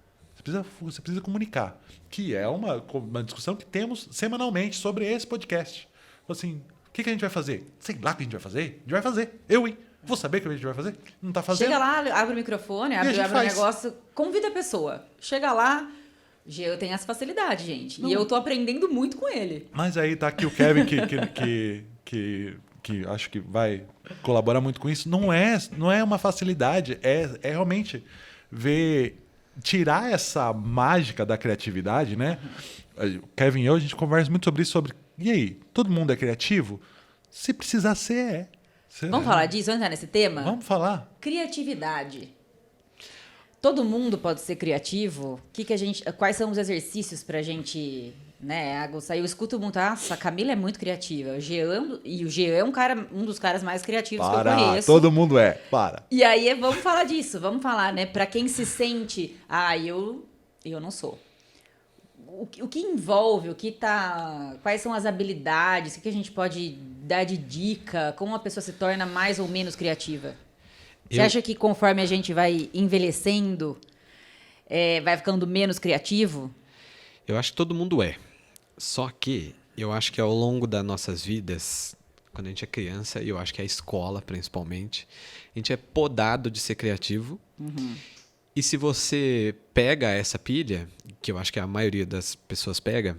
Você precisa comunicar. Que é uma discussão que temos semanalmente sobre esse podcast. Assim, o que a gente vai fazer? Sei lá o que a gente vai fazer. A gente vai fazer. Vou saber o que a gente vai fazer? Não tá fazendo?
Chega lá, abre o microfone, abre o negócio, convida a pessoa. Chega lá, eu tenho essa facilidade, gente. Não. E eu tô aprendendo muito com ele.
Mas aí tá aqui o Kevin, que acho que vai colaborar muito com isso. Não é uma facilidade, é realmente tirar essa mágica da criatividade, né? O Kevin e eu, a gente conversa muito sobre isso, e aí, todo mundo é criativo? Se precisar ser,
Vamos falar disso? Vamos entrar nesse tema?
Vamos falar.
Criatividade. Todo mundo pode ser criativo? Quais são os exercícios pra gente, né? Eu escuto muito, nossa, a Camila é muito criativa. O Jean é um dos caras mais criativos que eu conheço.
Todo mundo é.
E aí, vamos falar disso. Vamos falar, né? Pra quem se sente, eu não sou. O que envolve, quais são as habilidades, o que a gente pode dar de dica, como uma pessoa se torna mais ou menos criativa? Você acha que conforme a gente vai envelhecendo, vai ficando menos criativo?
Eu acho que todo mundo é. Só que eu acho que ao longo das nossas vidas, quando a gente é criança, e eu acho que a escola principalmente, a gente é podado de ser criativo. E se você pega essa pilha, que eu acho que a maioria das pessoas pega,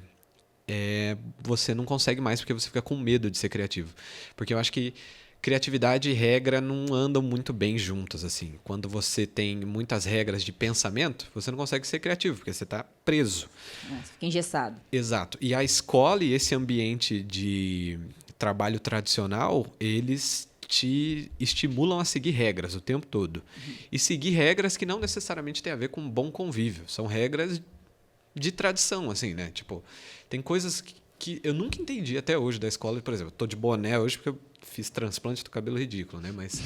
você não consegue mais porque você fica com medo de ser criativo. Porque eu acho que criatividade e regra não andam muito bem juntas, assim. Quando você tem muitas regras de pensamento, você não consegue ser criativo, porque você está preso.
Você fica engessado.
Exato. E a escola e esse ambiente de trabalho tradicional, eles te estimulam a seguir regras o tempo todo. E seguir regras que não necessariamente tem a ver com um bom convívio. São regras de tradição, assim, né? Tipo, tem coisas que eu nunca entendi até hoje da escola. Por exemplo, eu tô de boné hoje porque eu fiz transplante do cabelo ridículo, né? Mas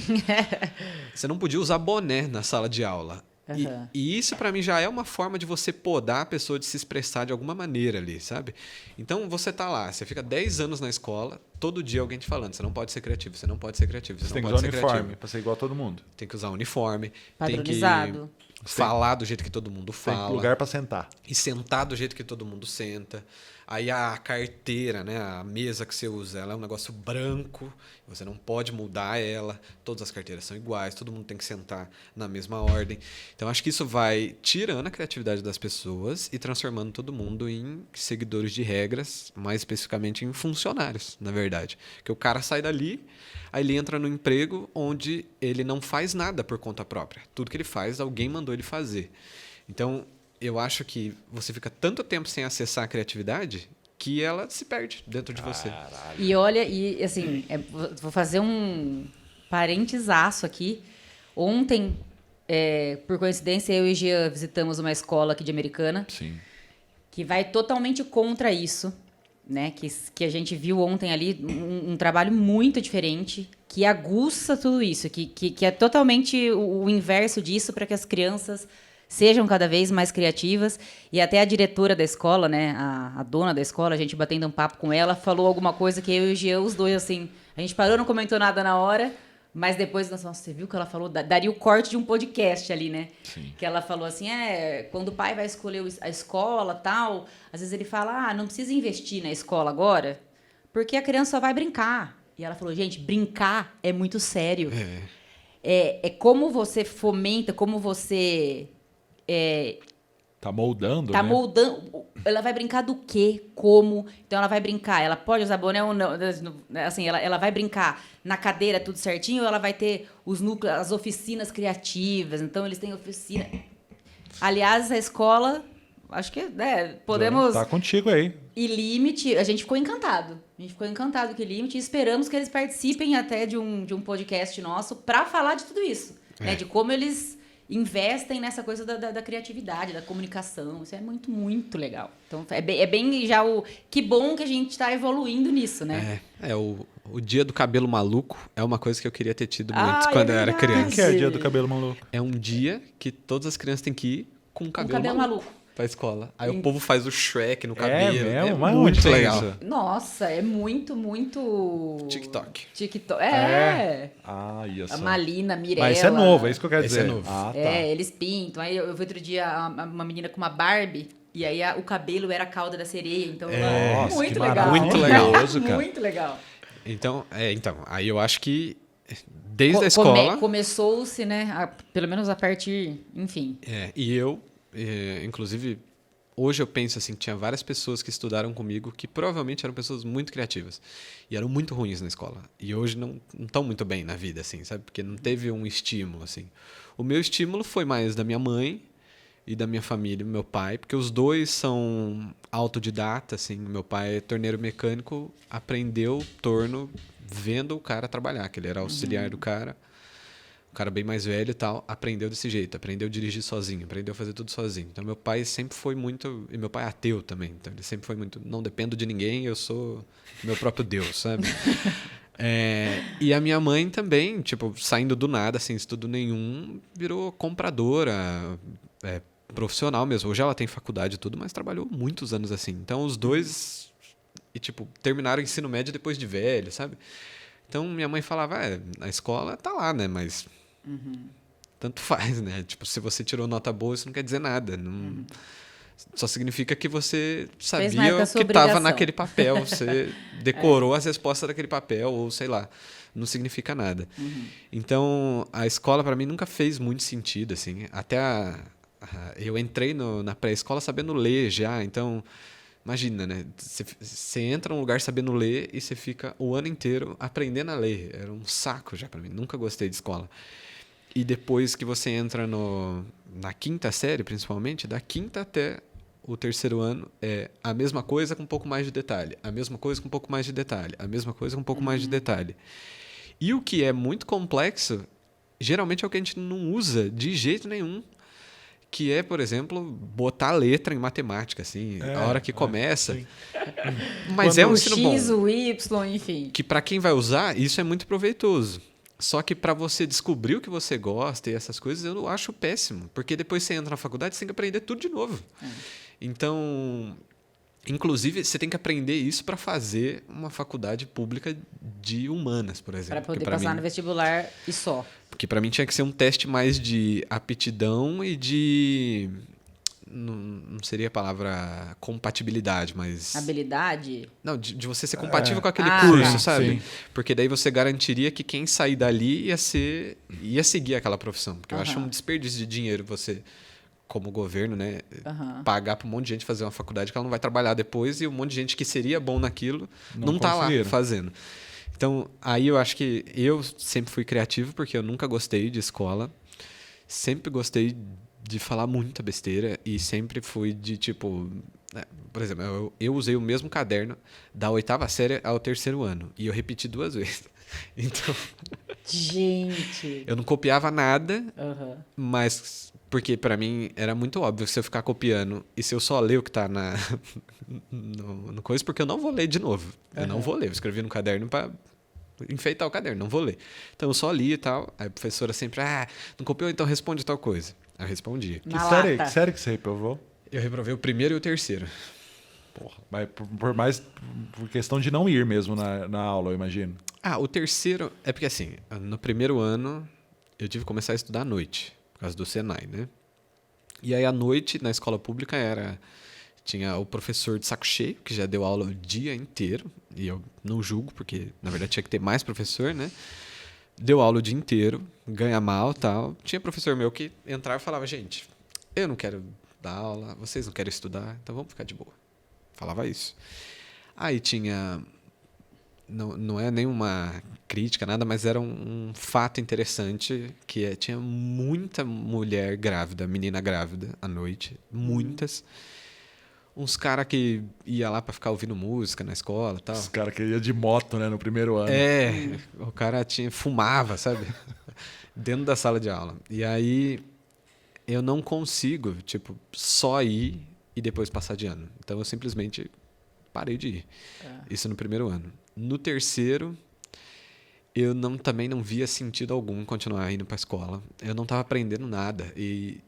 você não podia usar boné na sala de aula. E isso, para mim, já é uma forma de você podar a pessoa de se expressar de alguma maneira ali, sabe? Então, você tá lá, você fica 10 anos na escola, todo dia alguém te falando, você não pode ser criativo, você não pode ser criativo, você
tem
não
que
pode
usar
ser
uniforme
criativo.
para ser igual a todo mundo.
Tem que usar uniforme.
Padronizado.
Tem que falar do jeito que todo mundo fala.
Tem lugar para sentar.
E sentar do jeito que todo mundo senta. Aí a carteira, né, a mesa que você usa, ela é um negócio branco, você não pode mudar ela, todas as carteiras são iguais, todo mundo tem que sentar na mesma ordem. Então, acho que isso vai tirando a criatividade das pessoas e transformando todo mundo em seguidores de regras, mais especificamente em funcionários, na verdade. Porque o cara sai dali, aí ele entra no emprego onde ele não faz nada por conta própria. Tudo que ele faz, alguém mandou ele fazer. Então, eu acho que você fica tanto tempo sem acessar a criatividade que ela se perde dentro de você.
E olha, e assim, vou fazer um parentesaço aqui. Ontem, por coincidência, eu e o Jean visitamos uma escola aqui de Americana.
Sim.
Que vai totalmente contra isso, né? Que a gente viu ontem ali um trabalho muito diferente, que aguça tudo isso, que é totalmente o inverso disso para que as crianças sejam cada vez mais criativas. E até a diretora da escola, né, a dona da escola, a gente batendo um papo com ela, falou alguma coisa que eu e o Jean, os dois, assim, a gente parou, não comentou nada na hora, mas depois, nossa, você viu que ela falou? Daria o corte de um podcast ali, né?
Sim.
Que ela falou assim, quando o pai vai escolher a escola, tal, às vezes ele fala, não precisa investir na escola agora, porque a criança só vai brincar. E ela falou, gente, brincar é muito sério. É como você fomenta, como você...
Tá moldando,
Tá
né?
moldando. Ela vai brincar do quê? Como? Então ela vai brincar. Ela pode usar boné ou não? Assim, ela vai brincar na cadeira tudo certinho ou ela vai ter os núcleos, as oficinas criativas. Então eles têm oficina. Aliás, a escola, acho que podemos.
Tá contigo aí.
E Limite, a gente ficou encantado. A gente ficou encantado com o Limite e esperamos que eles participem até de um podcast nosso para falar de tudo isso. Né? De como eles investem nessa coisa da criatividade, da comunicação. Isso é muito, muito legal. Então, é bem já o... Que bom que a gente está evoluindo nisso, né?
O dia do cabelo maluco é uma coisa que eu queria ter tido muito quando eu era criança.
O que é o dia do cabelo maluco?
É um dia que todas as crianças têm que ir com o cabelo maluco pra escola. Aí o povo faz o Shrek no cabelo.
É
muito legal.
Isso?
Nossa, é muito, muito...
TikTok.
Isso.
A Malina, a Mirella.
Mas isso é novo, é isso que eu quero dizer.
É novo.
Ah, tá.
Eles pintam. Aí eu vi outro dia uma menina com uma Barbie, e aí o cabelo era a cauda da sereia. Então,
Nossa,
muito
que
legal.
Muito legal.
Cara.
Muito legal.
Então, aí eu acho que desde a escola...
Começou-se, né? Pelo menos a partir, enfim.
E eu, inclusive, hoje eu penso assim, que tinha várias pessoas que estudaram comigo que provavelmente eram pessoas muito criativas e eram muito ruins na escola. E hoje não estão muito bem na vida, assim, sabe? Porque não teve um estímulo, assim. O meu estímulo foi mais da minha mãe e da minha família, meu pai, porque os dois são autodidatas, assim. Meu pai é torneiro mecânico, aprendeu torno vendo o cara trabalhar, que ele era auxiliar do cara. O cara bem mais velho e tal, aprendeu desse jeito, aprendeu a dirigir sozinho, aprendeu a fazer tudo sozinho. Então, meu pai sempre foi muito... E meu pai é ateu também, então ele sempre foi muito... Não dependo de ninguém, eu sou meu próprio Deus, sabe? E a minha mãe também, tipo, saindo do nada, sem estudo nenhum, virou compradora, profissional mesmo. Hoje ela tem faculdade e tudo, mas trabalhou muitos anos assim. Então, os dois, terminaram o ensino médio depois de velho, sabe? Então, minha mãe falava, a escola tá lá, né? Mas tanto faz, né? Tipo, se você tirou nota boa, isso não quer dizer nada. Não... Só significa que você sabia o que estava naquele papel. Você decorou as respostas daquele papel, ou sei lá. Não significa nada. Então, a escola, para mim, nunca fez muito sentido, assim. Até eu entrei na pré-escola sabendo ler já, então... Imagina, né? Você entra num lugar sabendo ler e você fica o ano inteiro aprendendo a ler. Era um saco já para mim. Nunca gostei de escola. E depois que você entra na quinta série, principalmente, da quinta até o terceiro ano, é a mesma coisa com um pouco mais de detalhe. A mesma coisa com um pouco mais de detalhe. A mesma coisa com um pouco mais de detalhe. E o que é muito complexo, geralmente é o que a gente não usa de jeito nenhum. Que é, por exemplo, botar letra em matemática, assim, a hora que começa. Mas é um ensino bom.
O X, o Y, enfim.
Que para quem vai usar, isso é muito proveitoso. Só que para você descobrir o que você gosta e essas coisas, eu acho péssimo. Porque depois você entra na faculdade, você tem que aprender tudo de novo. Então, inclusive, você tem que aprender isso para fazer uma faculdade pública de humanas, por exemplo.
Para poder passar no vestibular e só.
Porque para mim tinha que ser um teste mais de aptidão e de... Não seria a palavra compatibilidade, mas...
Habilidade?
Não, de você ser compatível com aquele curso, sabe? Sim. Porque daí você garantiria que quem sair dali ia seguir aquela profissão. Porque eu acho um desperdício de dinheiro você, como governo, né, pagar para um monte de gente fazer uma faculdade que ela não vai trabalhar depois e um monte de gente que seria bom naquilo não tá lá fazendo. Então, aí eu acho que eu sempre fui criativo porque eu nunca gostei de escola. Sempre gostei de falar muita besteira e sempre fui de, tipo... Por exemplo, eu usei o mesmo caderno da 8ª série ao 3º ano. E eu repeti 2 vezes. Então...
Gente!
Eu não copiava nada, mas... Porque pra mim era muito óbvio se eu ficar copiando e se eu só ler o que tá no coisa, porque eu não vou ler de novo. Eu não vou ler. Eu escrevi no caderno pra enfeitar o caderno, não vou ler. Então eu só li e tal. Aí a professora sempre, não copiou, então responde tal coisa. Aí eu respondia.
Que série que você reprovou?
Eu reprovei o 1º e o 3º.
Porra, mas por questão de não ir mesmo na aula, eu imagino.
O 3º... É porque assim, no 1º ano eu tive que começar a estudar à noite. Por causa do Senai, né? E aí, à noite, na escola pública, tinha o professor de saco cheio, que já deu aula o dia inteiro. E eu não julgo, porque, na verdade, tinha que ter mais professor, né? Deu aula o dia inteiro, ganha mal e tal. Tinha professor meu que entrava e falava, gente, eu não quero dar aula, vocês não querem estudar, então vamos ficar de boa. Falava isso. Aí tinha... Não é nenhuma crítica, nada, mas era um fato interessante que tinha muita mulher grávida, menina grávida à noite, muitas. Uns caras que ia lá pra ficar ouvindo música na escola e tal.
Os caras que iam de moto, né, no 1º ano.
O cara fumava, sabe? Dentro da sala de aula. E aí eu não consigo, só ir e depois passar de ano. Então eu simplesmente parei de ir. Isso no 1º ano. No 3º, eu também não via sentido algum continuar indo para a escola. Eu não estava aprendendo nada e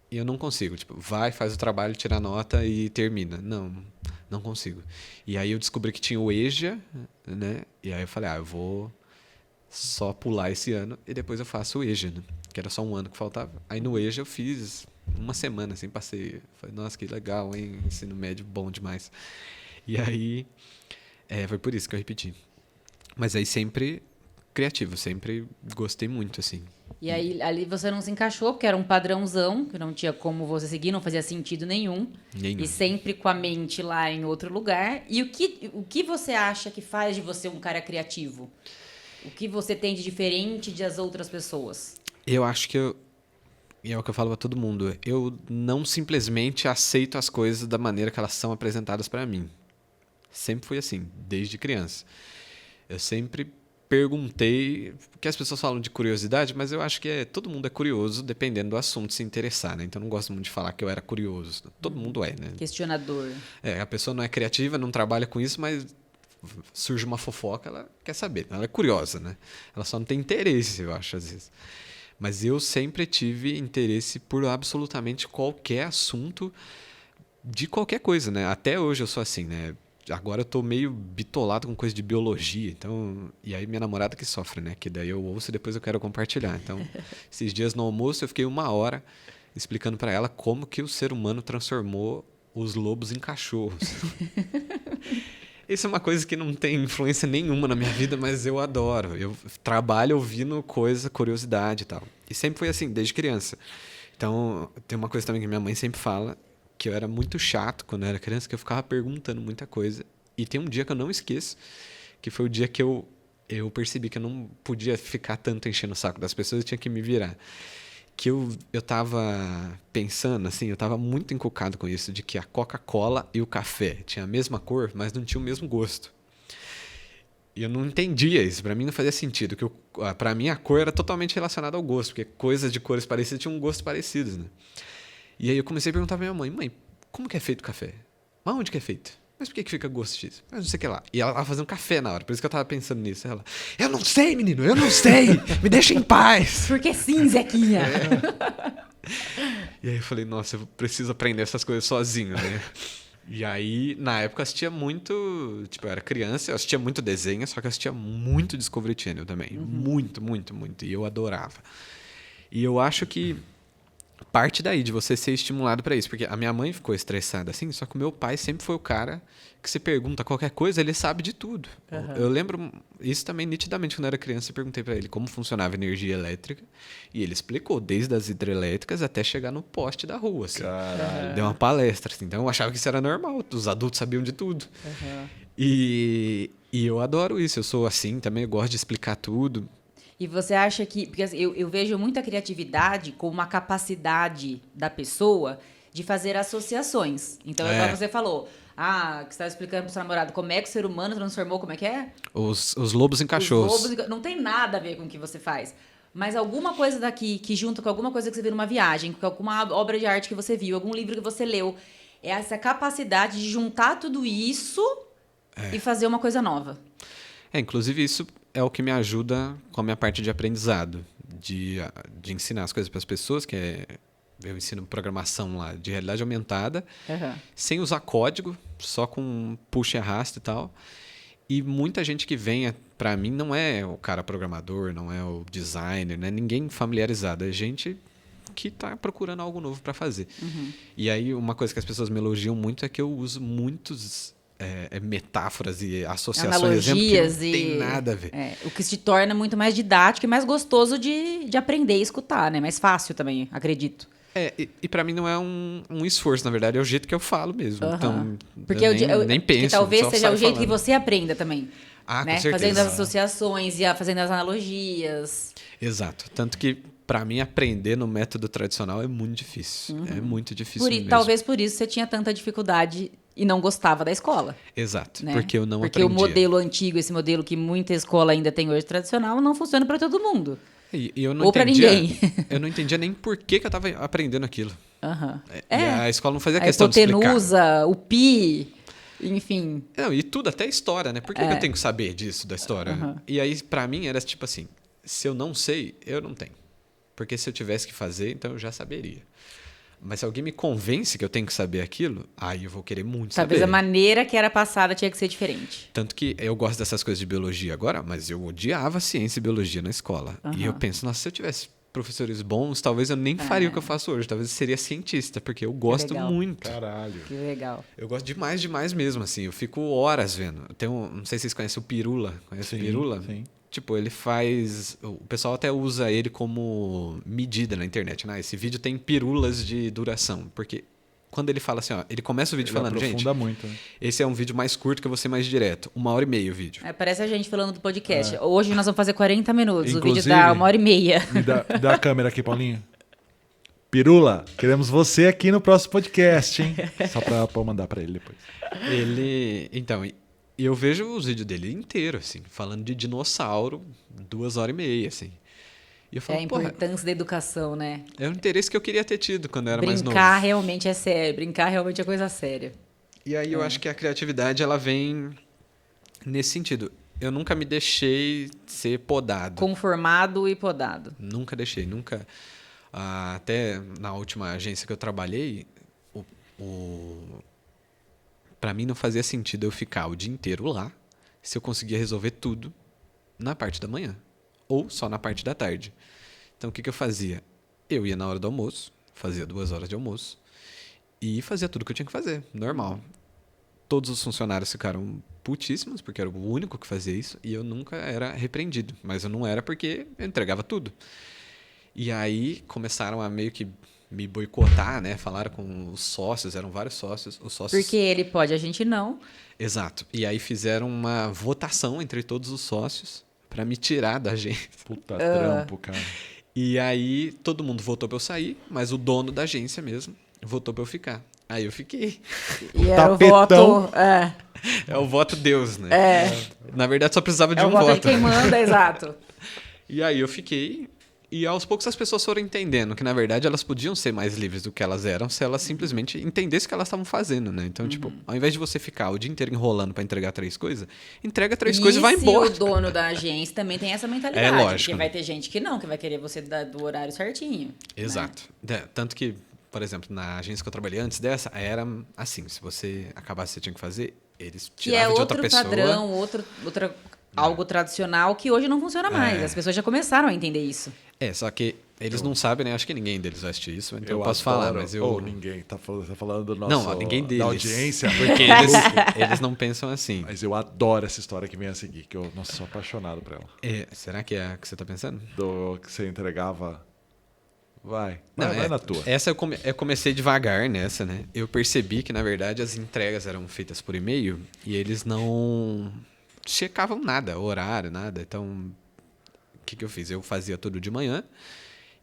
eu não consigo. Vai, faz o trabalho, tira a nota e termina. Não consigo. E aí eu descobri que tinha o EJA, né? E aí eu falei, eu vou só pular esse ano e depois eu faço o EJA, né? Que era só um ano que faltava. Aí no EJA eu fiz uma semana, assim, passei. Falei, nossa, que legal, hein? Ensino médio bom demais. E aí... foi por isso que eu repeti. Mas aí sempre criativo, sempre gostei muito, assim.
E aí ali você não se encaixou, porque era um padrãozão, que não tinha como você seguir, não fazia sentido nenhum. E sempre com a mente lá em outro lugar. E o que você acha que faz de você um cara criativo? O que você tem de diferente das outras pessoas?
Eu acho que e é o que eu falo pra todo mundo, eu não simplesmente aceito as coisas da maneira que elas são apresentadas pra mim. Sempre fui assim, desde criança. Eu sempre perguntei, porque as pessoas falam de curiosidade, mas eu acho que todo mundo é curioso dependendo do assunto, se interessar, né? Então eu não gosto muito de falar que eu era curioso. Todo mundo é, né?
Questionador.
A pessoa não é criativa, não trabalha com isso, mas surge uma fofoca, ela quer saber. Ela é curiosa, né? Ela só não tem interesse, eu acho, às vezes. Mas eu sempre tive interesse por absolutamente qualquer assunto de qualquer coisa, né? Até hoje eu sou assim, né? Agora eu tô meio bitolado com coisa de biologia, então... E aí minha namorada que sofre, né? Que daí eu ouço e depois eu quero compartilhar. Então, esses dias no almoço eu fiquei 1 hora explicando para ela como que o ser humano transformou os lobos em cachorros. Isso é uma coisa que não tem influência nenhuma na minha vida, mas eu adoro. Eu trabalho ouvindo curiosidade e tal. E sempre foi assim, desde criança. Então, tem uma coisa também que minha mãe sempre fala, que eu era muito chato quando eu era criança, que eu ficava perguntando muita coisa. E tem um dia que eu não esqueço, que foi o dia que eu percebi que eu não podia ficar tanto enchendo o saco das pessoas, eu tinha que me virar. Que eu tava pensando, assim, eu tava muito encucado com isso, de que a Coca-Cola e o café tinham a mesma cor, mas não tinham o mesmo gosto. E eu não entendia isso, pra mim não fazia sentido, que pra mim a cor era totalmente relacionada ao gosto, porque coisas de cores parecidas tinham um gosto parecido, né? E aí eu comecei a perguntar pra minha mãe, como que é feito o café? Mas onde que é feito? Mas por que fica gosto disso? Mas não sei o que lá. E ela tava fazendo café na hora, por isso que eu tava pensando nisso. Ela, eu não sei, menino, eu não sei, me deixa em paz.
Porque sim, Zequinha.
E aí eu falei, nossa, eu preciso aprender essas coisas sozinho, né? E aí, na época, eu assistia muito... eu era criança, eu assistia muito desenho, só que eu assistia muito Discovery Channel também. Muito, muito, muito. E eu adorava. E eu acho que parte daí de você ser estimulado para isso, porque a minha mãe ficou estressada assim, só que o meu pai sempre foi o cara que se pergunta qualquer coisa, ele sabe de tudo. Eu lembro isso também nitidamente quando eu era criança, eu perguntei para ele como funcionava a energia elétrica e ele explicou desde as hidrelétricas até chegar no poste da rua, assim. Deu uma palestra, assim. Então eu achava que isso era normal, os adultos sabiam de tudo. E eu adoro isso, eu sou assim também, eu gosto de explicar tudo.
E você acha que... Porque eu vejo muita criatividade como uma capacidade da pessoa de fazer associações. Então, igual você falou, que você estava explicando pro seu namorado como é que o ser humano transformou, como é que é?
Os lobos em cachorros.
Não tem nada a ver com o que você faz. Mas alguma coisa daqui que junta com alguma coisa que você viu numa viagem, com alguma obra de arte que você viu, algum livro que você leu, é essa capacidade de juntar tudo isso e fazer uma coisa nova.
Inclusive isso é o que me ajuda com a minha parte de aprendizado, de ensinar as coisas para as pessoas, eu ensino programação lá de realidade aumentada, sem usar código, só com puxa e arrasta e tal. E muita gente que vem para mim não é o cara programador, não é o designer, não é ninguém familiarizado, é gente que está procurando algo novo para fazer. E aí uma coisa que as pessoas me elogiam muito é que eu uso muitos metáforas e associações,
analogias,
que não tem nada a ver.
O que se torna muito mais didático e mais gostoso de aprender e escutar, né? Mais fácil também, acredito.
E para mim não é um esforço, na verdade, é o jeito que eu falo mesmo. Então,
porque
eu nem penso.
Que talvez seja o jeito
falando.
que você aprenda também.
Com
certeza. Fazendo as associações e fazendo as analogias.
Exato. Tanto que, para mim, aprender no método tradicional é muito difícil. É muito difícil mesmo.
Talvez por isso você tinha tanta dificuldade e não gostava da escola.
Exato,
né?
porque eu não
aprendia. Porque o modelo antigo, esse modelo que muita escola ainda tem hoje tradicional, não funciona para todo mundo.
E eu não
Ou para ninguém.
Eu não entendia nem por que eu estava aprendendo aquilo. E a escola não fazia
a
questão de explicar.
A hipotenusa, o pi, enfim.
Não, e tudo, até história, né? Por que eu tenho que saber disso, da história? E aí, para mim, era tipo assim, se eu não sei, eu não tenho. Porque se eu tivesse que fazer, então eu já saberia. Mas se alguém me convence que eu tenho que saber aquilo, aí eu vou querer muito saber.
Talvez a maneira que era passada tinha que ser diferente.
Tanto que eu gosto dessas coisas de biologia agora, mas eu odiava ciência e biologia na escola. E eu penso, nossa, se eu tivesse professores bons, talvez eu nem faria o que eu faço hoje. Talvez eu seria cientista, porque eu gosto muito.
Caralho.
Que legal.
Eu gosto demais mesmo, assim. Eu fico horas vendo. Não sei se vocês conhecem o Pirula. Conhece o Pirula?
Sim.
Tipo, ele faz... O pessoal até usa ele como medida na internet, né? Esse vídeo tem pirulas de duração, porque quando ele fala assim, ele começa o vídeo falando, gente...
muito, né?
Esse é um vídeo mais curto que eu vou ser mais direto. 1h30 o vídeo.
Parece a gente falando do podcast. Hoje nós vamos fazer 40 minutos.
Inclusive,
o vídeo dá 1h30.
Me dá a câmera aqui, Paulinho. Pirula, queremos você aqui no próximo podcast, hein? Só pra mandar pra ele depois.
Então... E eu vejo os vídeos dele inteiro, assim, falando de dinossauro, 2h30, assim. E eu falo,
a importância da educação, né?
É um interesse que eu queria ter tido quando eu era mais novo.
Brincar realmente é sério. Brincar realmente é coisa séria.
E aí eu acho que a criatividade, ela vem nesse sentido. Eu nunca me deixei ser podado.
Conformado e podado.
Nunca deixei, nunca. Até na última agência que eu trabalhei, para mim não fazia sentido eu ficar o dia inteiro lá se eu conseguia resolver tudo na parte da manhã ou só na parte da tarde. Então o que eu fazia? Eu ia na hora do almoço, fazia 2 horas de almoço e fazia tudo que eu tinha que fazer, normal. Todos os funcionários ficaram putíssimos porque eu era o único que fazia isso e eu nunca era repreendido, mas eu não era porque eu entregava tudo. E aí começaram a meio que me boicotar, né? Falaram com os sócios, eram vários sócios. Os sócios...
Porque ele pode, a gente não.
Exato. E aí fizeram uma votação entre todos os sócios para me tirar da agência.
Puta trampo, cara.
E aí todo mundo votou para eu sair, mas o dono da agência mesmo votou para eu ficar. Aí eu fiquei.
E era o voto...
É o voto Deus, né? Na verdade só precisava de um voto.
É o voto de quem manda, exato.
E aí eu fiquei... E aos poucos as pessoas foram entendendo que, na verdade, elas podiam ser mais livres do que elas eram se elas simplesmente entendessem o que elas estavam fazendo, né? Então, tipo, ao invés de você ficar o dia inteiro enrolando para entregar 3 coisas, entrega 3 coisas e vai embora.
E o dono da agência também tem essa mentalidade.
É lógico.
Porque vai ter gente que não, que vai querer você do horário certinho.
Exato. Né? Tanto que, por exemplo, na agência que eu trabalhei antes dessa, era assim, se você acabasse o que você tinha que fazer, eles tiravam de outra pessoa.
Que é outro padrão, algo tradicional que hoje não funciona mais. As pessoas já começaram a entender isso.
Só que eles não sabem, né? Acho que ninguém deles vai assistir isso, então eu posso falar, mas eu...
Ou ninguém, tá falando do nosso...
Não, ninguém deles.
Da audiência.
Porque eles não pensam assim.
Mas eu adoro essa história que vem a seguir, que eu sou apaixonado por ela.
Será que é a que você tá pensando?
Do que você entregava... Vai na tua.
Essa eu comecei devagar nessa, né? Eu percebi que, na verdade, as entregas eram feitas por e-mail e eles não checavam nada, horário, nada. Então... O que eu fiz? Eu fazia tudo de manhã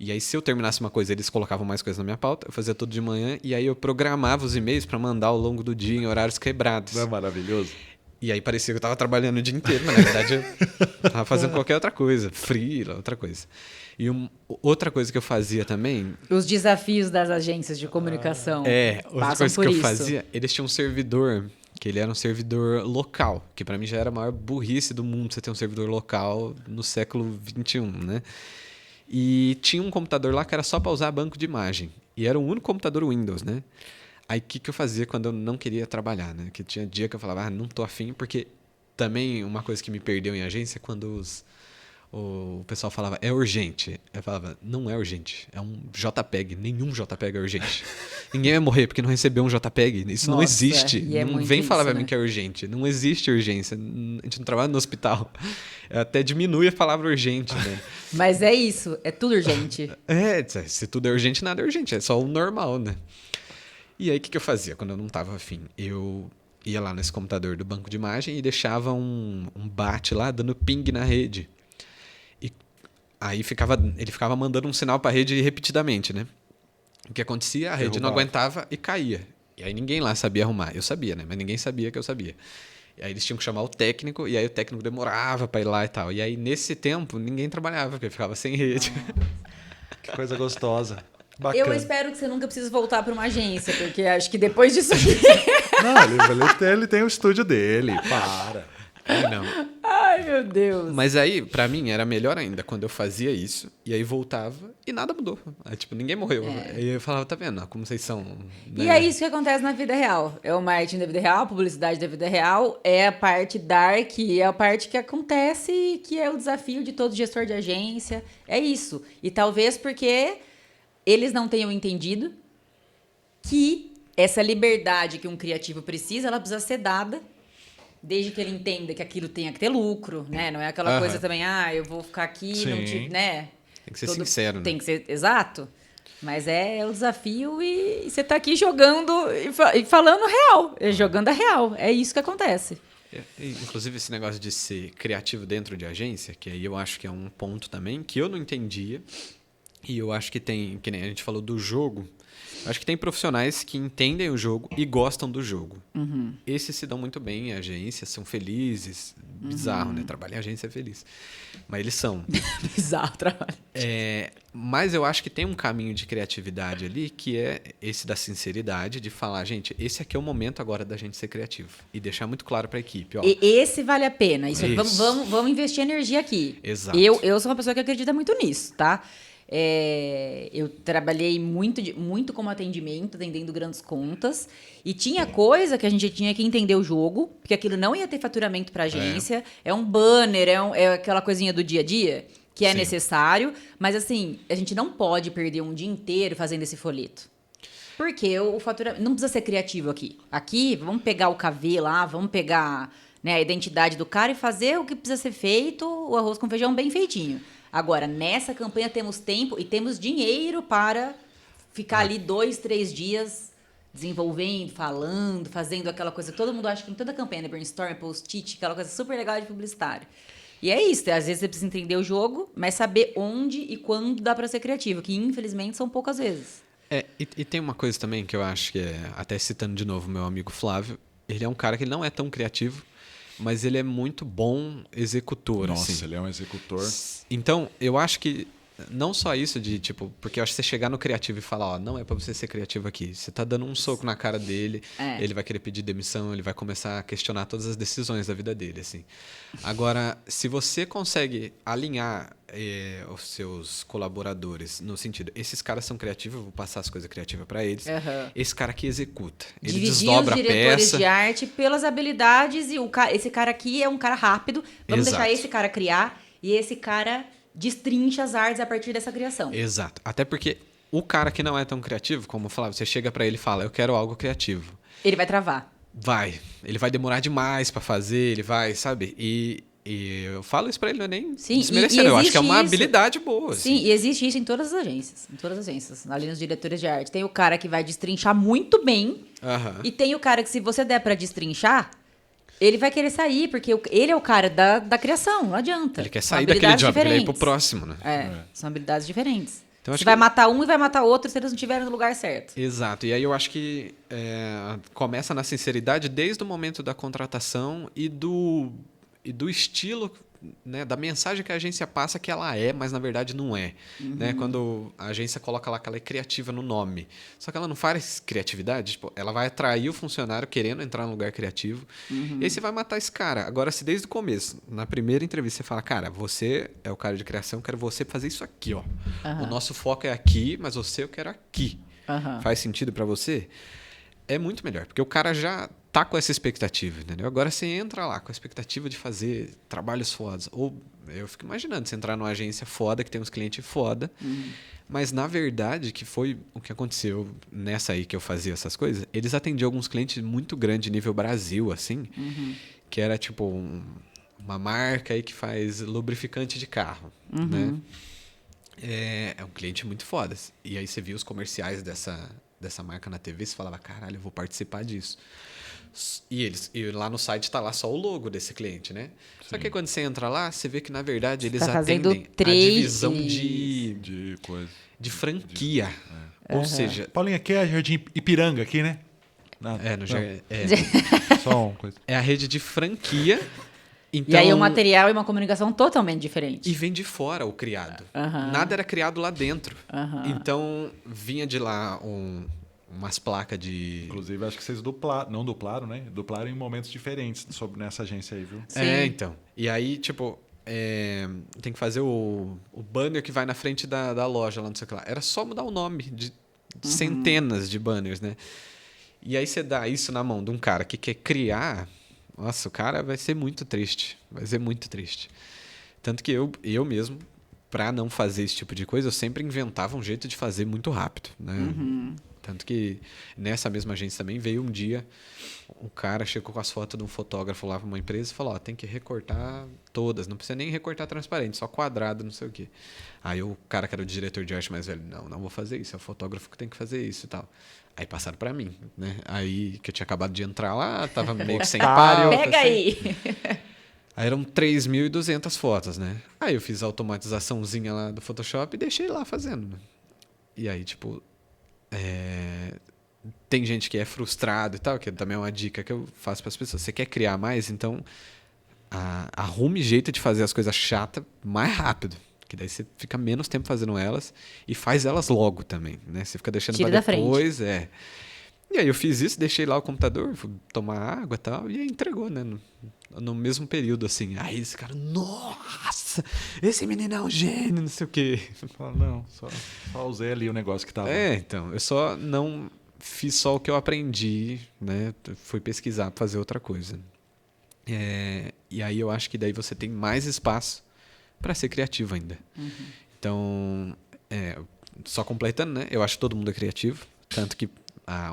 E aí, se eu terminasse uma coisa, eles colocavam mais coisas na minha pauta, eu fazia tudo de manhã, e aí eu programava os e-mails para mandar ao longo do dia em horários quebrados.
Não é maravilhoso?
E aí parecia que eu estava trabalhando o dia inteiro, mas na verdade eu estava fazendo qualquer outra coisa, freela, outra coisa. E outra coisa que eu fazia também...
Os desafios das agências de comunicação.
Outra coisa que eu fazia, eles tinham um servidor, que ele era um servidor local, que para mim já era a maior burrice do mundo você ter um servidor local no século XXI, né? E tinha um computador lá que era só para usar banco de imagem. E era o único computador Windows, né? Aí o que eu fazia quando eu não queria trabalhar, né? Que tinha dia que eu falava, não tô afim, porque também uma coisa que me perdeu em agência é quando o pessoal falava, é urgente. Eu falava, não é urgente, é um JPEG, nenhum JPEG é urgente. Ninguém vai morrer porque não recebeu um JPEG, isso não existe. Não vem falar pra mim que é urgente, não existe urgência, a gente não trabalha no hospital. Até diminui a palavra urgente, né?
Mas é isso, é tudo urgente.
Se tudo é urgente, nada é urgente, é só o normal, né? E aí, o que eu fazia quando eu não estava afim? Eu ia lá nesse computador do banco de imagem e deixava um bat lá dando ping na rede. E aí ele ficava mandando um sinal para a rede repetidamente, né? O que acontecia? A rede não aguentava e caía. E aí ninguém lá sabia arrumar. Eu sabia, né? Mas ninguém sabia que eu sabia. E aí eles tinham que chamar o técnico, e aí o técnico demorava para ir lá e tal. E aí, nesse tempo, ninguém trabalhava, porque ficava sem rede.
Que coisa gostosa. Bacana.
Eu espero que você nunca precise voltar para uma agência, porque acho que depois disso aqui...
Não, ele tem o estúdio dele, para.
Não.
Ai, meu Deus.
Mas aí, pra mim, era melhor ainda quando eu fazia isso, e aí voltava, e nada mudou. Aí, tipo, ninguém morreu. Aí eu falava, tá vendo como vocês são... Né?
E é isso que acontece na vida real. É o marketing da vida real, a publicidade da vida real, é a parte dark, é a parte que acontece, que é o desafio de todo gestor de agência. É isso. E talvez porque... eles não tenham entendido que essa liberdade que um criativo precisa, ela precisa ser dada, desde que ele entenda que aquilo tenha que ter lucro, né? Não é aquela coisa também, eu vou ficar aqui, não te, né?
Tem que ser sincero, né?
Tem que ser, exato. Mas é o desafio e você tá aqui jogando e falando real, jogando a real. É isso que acontece.
Inclusive, esse negócio de ser criativo dentro de agência, que aí eu acho que é um ponto também que eu não entendia. E eu acho que tem, que nem a gente falou do jogo, acho que tem profissionais que entendem o jogo e gostam do jogo.
Uhum.
Esses se dão muito bem em agência, são felizes. Bizarro, né? Trabalhar em agência é feliz. Mas eles são.
Bizarro trabalho.
Mas eu acho que tem um caminho de criatividade ali, que é esse da sinceridade, de falar, gente, esse aqui é o momento agora da gente ser criativo. E deixar muito claro para a equipe. Ó,
esse vale a pena. Isso. Vamos investir energia aqui.
Exato.
Eu sou uma pessoa que acredita muito nisso, tá? Eu trabalhei muito como atendendo grandes contas, e tinha coisa que a gente tinha que entender o jogo, porque aquilo não ia ter faturamento para agência, é um banner, é aquela coisinha do dia a dia que é necessário, mas assim, a gente não pode perder um dia inteiro fazendo esse folheto. Porque o faturamento não precisa ser criativo aqui. Aqui, vamos pegar o KV lá, vamos pegar, né, a identidade do cara e fazer o que precisa ser feito, o arroz com feijão bem feitinho. Agora, nessa campanha temos tempo e temos dinheiro para ficar ali 2, 3 dias desenvolvendo, falando, fazendo aquela coisa que todo mundo acha que em toda campanha, né? Brainstorm, post-it, aquela coisa super legal de publicitário. E é isso, às vezes você precisa entender o jogo, mas saber onde e quando dá para ser criativo, que infelizmente são poucas vezes.
E tem uma coisa também que eu acho que até citando de novo meu amigo Flávio, ele é um cara que ele não é tão criativo, mas ele é muito bom executor.
Nossa,
assim.
Ele é um executor.
Então, eu acho que não só isso de, tipo... Porque eu acho que você chegar no criativo e falar, ó, não é pra você ser criativo aqui. Você tá dando um soco na cara dele, ele vai querer pedir demissão, ele vai começar a questionar todas as decisões da vida dele, assim. Agora, se você consegue alinhar os seus colaboradores no sentido, esses caras são criativos, eu vou passar as coisas criativas para eles. Esse cara aqui executa. Ele
dividir
desdobra
os
a peça.
diretores de arte pelas habilidades e esse cara aqui é um cara rápido. Vamos
Exato.
deixar esse cara criar e esse cara destrincha as artes a partir dessa criação.
Exato. Até porque o cara que não é tão criativo, como eu falava, você chega para ele e fala, eu quero algo criativo.
Ele vai travar.
Ele vai demorar demais para fazer, ele vai, sabe? E eu falo isso pra ele, não é nem desmerecendo. Eu acho que é uma habilidade boa.
Sim,
assim.
e existe isso em todas as agências. Em todas as agências. Ali nos diretores de arte. Tem o cara que vai destrinchar muito bem. E tem o cara que, se você der pra destrinchar, ele vai querer sair, porque ele é o cara da criação, não adianta.
Ele quer sair daquele job, ele quer ir pro próximo, né?
São habilidades diferentes.
Então,
você vai matar um e vai matar outro se eles não estiverem no lugar certo.
Exato. E aí eu acho que começa na sinceridade desde o momento da contratação e do estilo, né, da mensagem que a agência passa que ela é, mas na verdade não é. Né? Quando a agência coloca lá que ela é criativa no nome. Só que ela não faz criatividade, tipo, ela vai atrair o funcionário querendo entrar num lugar criativo. E aí você vai matar esse cara. Agora, se desde o começo, na primeira entrevista, você fala, cara, você é o cara de criação, eu quero você fazer isso aqui, ó. O nosso foco é aqui, mas você eu quero aqui. Faz sentido para você? É muito melhor, porque o cara já tá com essa expectativa, entendeu? Agora você entra lá com a expectativa de fazer trabalhos fodas. Ou eu fico imaginando você entrar numa agência foda, que tem uns clientes foda, mas na verdade, que foi o que aconteceu nessa aí que eu fazia essas coisas, eles atendiam alguns clientes muito grandes, nível Brasil, assim, que era tipo uma marca aí que faz lubrificante de carro, né? É um cliente muito foda. E aí você via os comerciais dessa marca na TV, você falava, caralho, eu vou participar disso. E lá no site está lá só o logo desse cliente, né? Sim. Só que quando você entra lá, você vê que, na verdade, eles atendem a divisão de franquia. Ou seja...
Paulinho, aqui é Jardim Ipiranga, aqui, né?
Só uma coisa. É a rede de franquia. Então,
e aí o material e uma comunicação totalmente diferente.
E vem de fora o criado. Nada era criado lá dentro. Então, vinha de lá umas placas de...
Inclusive, acho que vocês não duplaram, né? Duplaram em momentos diferentes nessa agência aí, viu?
Sim. Então. E aí, tipo, tem que fazer o banner que vai na frente da loja lá, não sei o que lá. Era só mudar o nome de centenas de banners, né? E aí você dá isso na mão de um cara que quer criar... Nossa, o cara vai ser muito triste. Vai ser muito triste. Tanto que eu mesmo, para não fazer esse tipo de coisa, eu sempre inventava um jeito de fazer muito rápido, né? Tanto que nessa mesma agência também veio um dia, um cara chegou com as fotos de um fotógrafo lá para uma empresa e falou, tem que recortar todas, não precisa nem recortar transparente, só quadrado, não sei o quê. Aí o cara que era o diretor de arte mais velho, não vou fazer isso, é o fotógrafo que tem que fazer isso e tal. Aí passaram para mim, né? Aí que eu tinha acabado de entrar lá, tava meio que sem pauta.
Pega
assim.
aí!
Aí eram 3.200 fotos, né? Aí eu fiz a automatizaçãozinha lá do Photoshop e deixei lá fazendo. Né? E aí, tipo... Tem gente que é frustrado e tal, que também é uma dica que eu faço para as pessoas. Você quer criar mais? Então, arrume jeito de fazer as coisas chatas mais rápido. Que daí você fica menos tempo fazendo elas e faz elas logo também, né? Você fica deixando para depois, E aí eu fiz isso, deixei lá o computador, fui tomar água e tal, e aí entregou, né? No mesmo período, assim. Aí esse cara, nossa, esse menino é um gênio, não sei o quê.
Não, só usei ali o negócio que tava.
Então, eu só não fiz só o que eu aprendi, né? Fui pesquisar para fazer outra coisa. E aí eu acho que daí você tem mais espaço para ser criativo ainda. Então, só completando, né? Eu acho que todo mundo é criativo, tanto que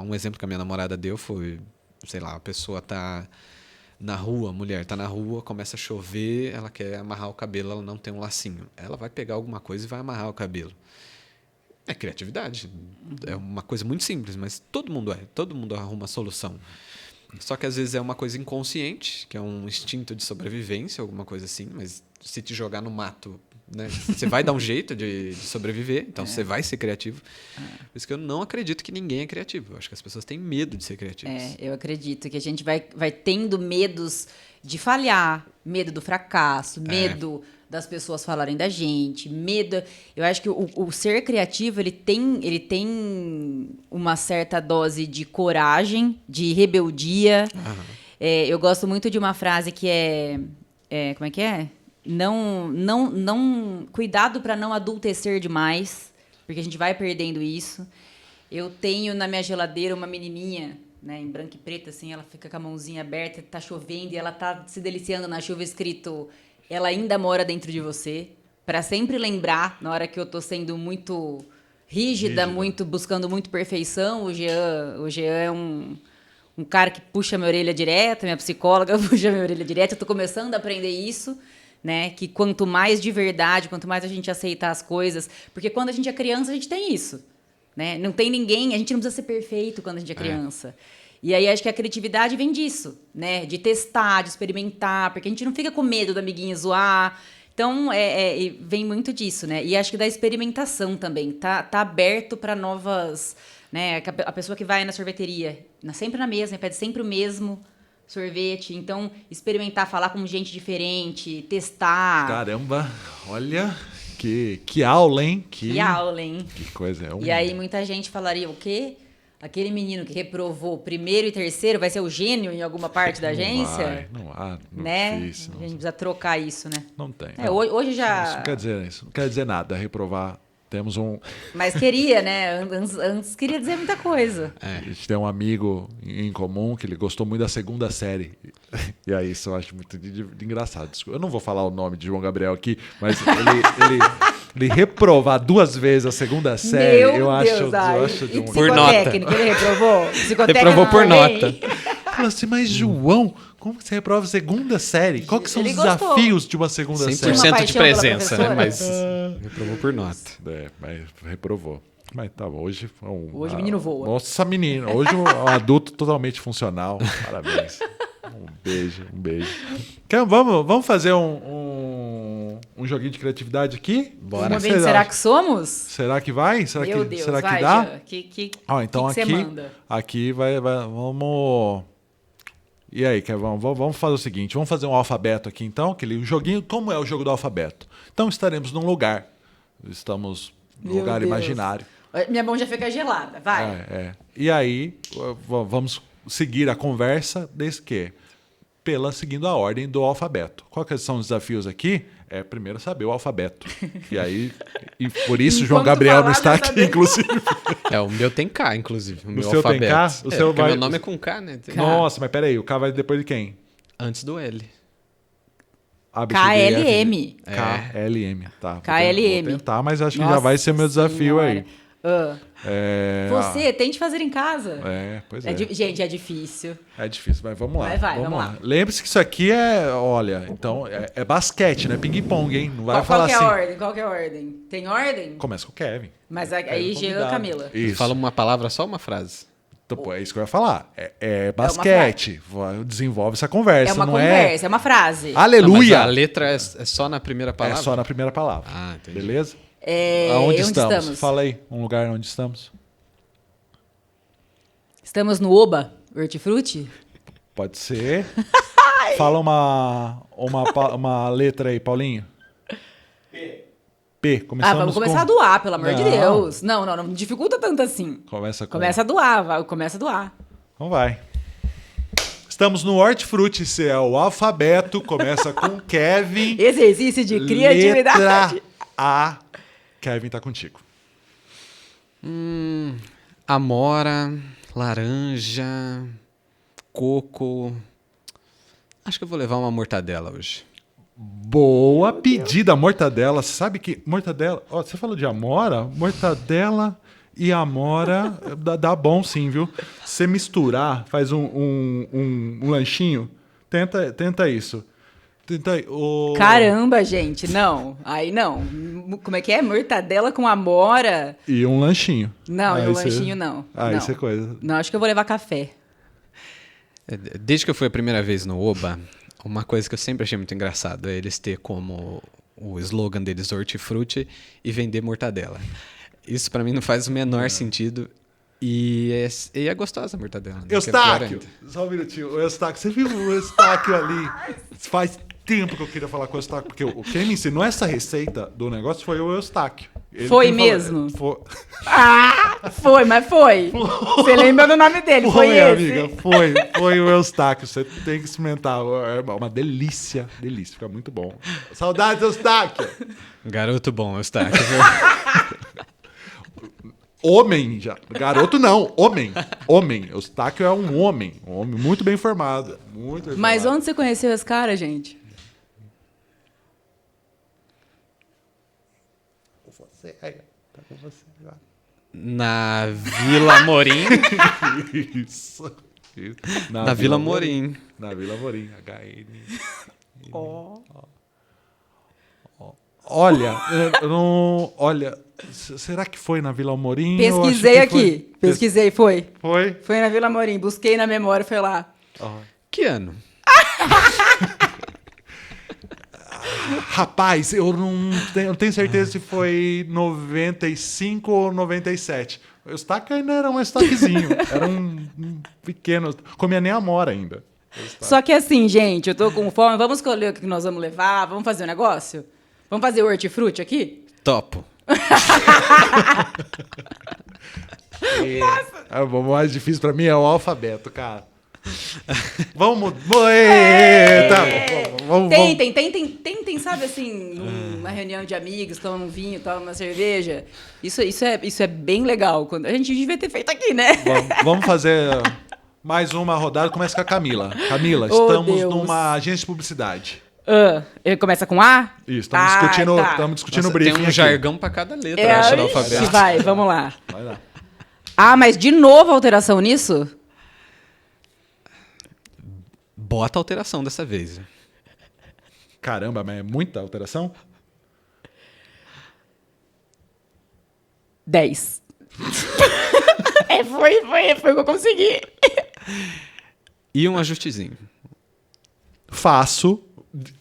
um exemplo que a minha namorada deu foi, sei lá, a pessoa tá na rua, a mulher tá na rua, começa a chover, ela quer amarrar o cabelo, ela não tem um lacinho. Ela vai pegar alguma coisa e vai amarrar o cabelo. É criatividade. É uma coisa muito simples, mas todo mundo arruma a solução. Só que às vezes é uma coisa inconsciente, que é um instinto de sobrevivência, alguma coisa assim, mas se te jogar no mato, né, você vai dar um jeito de sobreviver, então você vai ser criativo. Por isso que eu não acredito que ninguém é criativo. Eu acho que as pessoas têm medo de ser criativos.
Eu acredito que a gente vai tendo medos de falhar, medo do fracasso, medo das pessoas falarem da gente, medo... Eu acho que o ser criativo, ele tem uma certa dose de coragem, de rebeldia. Eu gosto muito de uma frase que como é que é? Cuidado para não adultecer demais, porque a gente vai perdendo isso. Eu tenho na minha geladeira uma menininha, né, em branco e preto, assim, ela fica com a mãozinha aberta, tá chovendo e ela tá se deliciando na chuva, escrito: ela ainda mora dentro de você, para sempre lembrar, na hora que eu tô sendo muito rígida. Buscando muito perfeição. O Jean é um cara que puxa minha orelha direto, minha psicóloga puxa minha orelha direto. Eu tô começando a aprender isso, né? Que quanto mais de verdade, quanto mais a gente aceitar as coisas... Porque quando a gente é criança, a gente tem isso, né? Não tem ninguém... A gente não precisa ser perfeito quando a gente é criança. E aí, acho que a criatividade vem disso, né? De testar, de experimentar. Porque a gente não fica com medo do amiguinho zoar, Então, vem muito disso, né? E acho que da experimentação também. Tá aberto para novas... Né? A pessoa que vai na sorveteria, sempre na mesma, pede sempre o mesmo sorvete. Então, experimentar, falar com gente diferente, testar.
Caramba, olha... Que aula, hein?
Que aula, hein?
Que coisa.
E aí muita gente falaria o quê? Aquele menino que reprovou primeiro e terceiro vai ser o gênio em alguma parte da agência?
Não há,
né?
Difícil.
A gente precisa trocar isso, né?
Não tem.
Hoje já...
Isso não quer dizer nada, reprovar. Temos um...
Mas queria, né? Antes queria dizer muita coisa.
A gente tem um amigo em comum que ele gostou muito da segunda série. E aí isso eu acho muito engraçado. Eu não vou falar o nome de João Gabriel aqui, mas ele reprovar 2 vezes a segunda série, eu acho de um...
Por nota. Ele reprovou?
Reprovou por nota.
Falou assim, mas João, como que você reprova a segunda série? Qual que são os desafios de uma segunda série?
100% de presença, né? Mas reprovou por nota.
Mas reprovou. Mas tá bom, hoje foi
Hoje o menino voa.
Nossa, menino. Hoje um adulto totalmente funcional. Parabéns. Um beijo. Então, vamos fazer um joguinho de criatividade aqui?
Bora. Será que somos?
Será que vai? Será
Meu
que,
Deus,
será
vai,
que dá?
Então
aqui vai, vamos... E aí, vamos fazer o seguinte, vamos fazer um alfabeto aqui então, aquele joguinho, como é o jogo do alfabeto? Então estaremos num lugar, estamos num lugar imaginário.
Minha mão já fica gelada, vai.
E aí, vamos seguir a conversa desde que? Seguindo a ordem do alfabeto. Quais são os desafios aqui? Primeiro saber o alfabeto. E por isso João Gabriel não está aqui, inclusive.
O meu tem K, inclusive. O meu
seu
alfabeto.
Tem K? O seu vai...
meu nome é com K, né?
Nossa, mas peraí, o K vai depois de quem?
Antes do L.
KLM.
KLM, tá.
KLM.
Vou tentar, mas acho que já vai ser meu desafio aí.
Você tente fazer em casa.
Pois é.
Gente, é difícil.
É difícil, mas vamos lá.
Vamos lá.
Lembre-se que isso aqui então, é basquete, não é ping-pong, hein? Não vai falar assim.
Qual que é a ordem? Tem ordem?
Começa com o Kevin.
Mas aí Jean, Camila.
Isso.
Fala uma palavra, só uma frase.
Então, é isso que eu ia falar. É basquete. Desenvolve essa conversa.
É uma conversa, é uma frase.
Aleluia!
Não, mas a letra é só na primeira palavra?
É só na primeira palavra.
Entendi.
Beleza?
Onde
estamos? Fala aí, um lugar onde estamos.
Estamos no Oba, Hortifruti?
Pode ser. Fala uma letra aí, Paulinho. P.
Vamos começar do A, pelo amor de Deus. Não dificulta tanto assim. Começa do A, começa do A.
Então vai. Estamos no Hortifruti, é o alfabeto, começa com Kevin.
Exercício de criatividade.
Letra A. Kevin, tá contigo.
Amora, laranja, coco. Acho que eu vou levar uma mortadela hoje.
Boa pedida, mortadela. Você sabe que mortadela... você falou de amora? Mortadela e amora dá bom sim, viu? Você misturar, faz um lanchinho. Tenta isso.
Caramba, gente, não. Aí não. Como é que é? Mortadela com amora.
E um lanchinho.
Não, e um lanchinho não.
Isso é coisa.
Não, acho que eu vou levar café.
Desde que eu fui a primeira vez no Oba, uma coisa que eu sempre achei muito engraçado é eles ter como o slogan deles Hortifruti e vender mortadela. Isso pra mim não faz o menor sentido. E é gostosa a mortadela. Né?
Eustáquio! Só um minutinho. O Eustáquio, você viu o Eustáquio ali? Faz tempo que eu queria falar com o Eustáquio, porque quem me ensinou essa receita do negócio foi o Eustáquio.
Foi mesmo? Foi, mas foi. Você lembra do nome dele? Foi esse?
Amiga, foi o Eustáquio. Você tem que experimentar. É uma delícia. Fica muito bom. Saudades, Eustáquio!
Garoto bom, Eustáquio.
Homem já. Garoto não, homem. Eustáquio é um homem muito bem formado.
Mas onde você conheceu esse cara, gente?
Tá com você agora.
Na Vila Amorim.
Isso.
Na Vila Amorim.
Na Vila Amorim. HN. Olha, será que foi na Vila Amorim?
Pesquisei aqui. Pesquisei, foi.
Foi?
Foi na Vila Amorim. Busquei na memória, foi lá.
Que ano?
Rapaz, eu não tenho certeza se foi 95 ou 97. O estoque ainda era um estoquezinho. Era um pequeno. Comia nem amora ainda.
Só que assim, gente, eu tô com fome. Vamos escolher o que nós vamos levar. Vamos fazer um negócio? Vamos fazer o hortifruti aqui?
Topo.
O mais difícil pra mim é o alfabeto, cara. Vamos. Vamos.
Tentem, sabe assim, numa reunião de amigos, toma um vinho, toma uma cerveja. Isso é bem legal. A gente devia ter feito aqui, né?
Vamos fazer mais uma rodada. Começa com a Camila. Camila, estamos numa agência de publicidade.
Ele começa com A?
Isso, estamos discutindo o briefing.
Tem um jargão pra cada letra, do alfabeto.
Vai, vamos lá.
Vai lá.
Mas de novo alteração nisso?
Bota alteração dessa vez.
Caramba, mas é muita alteração?
10. Foi o que eu consegui.
E um ajustezinho.
Faço,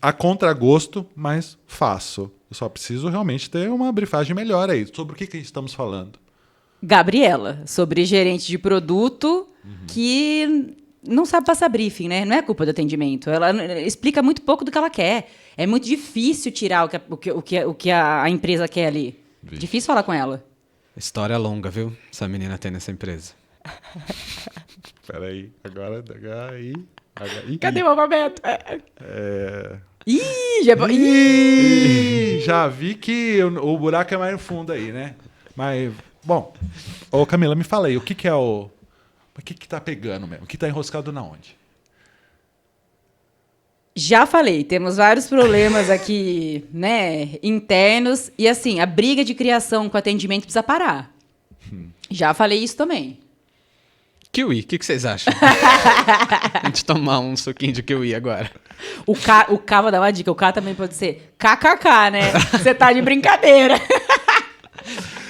a contragosto, mas faço. Eu só preciso realmente ter uma briefagem melhor aí. Sobre o que estamos falando?
Gabriela, sobre gerente de produto que não sabe passar briefing, né? Não é culpa do atendimento. Ela explica muito pouco do que ela quer. É muito difícil tirar o que a empresa quer ali.
Vixe.
Difícil falar com ela.
História longa, viu? Essa menina tem nessa empresa.
Peraí, agora
Cadê o alfabeto?
Já vi que o buraco é mais fundo aí, né? Mas, bom, ô Camila, me fala aí, o que é o que tá pegando mesmo? O que tá enroscado na onde?
Já falei, temos vários problemas aqui, né, internos. E assim, a briga de criação com atendimento precisa parar. Já falei isso também.
Kiwi, o que vocês acham? A gente tomar um suquinho de kiwi agora.
O K, vou dar uma dica, o K também pode ser KKK, né? Você tá de brincadeira.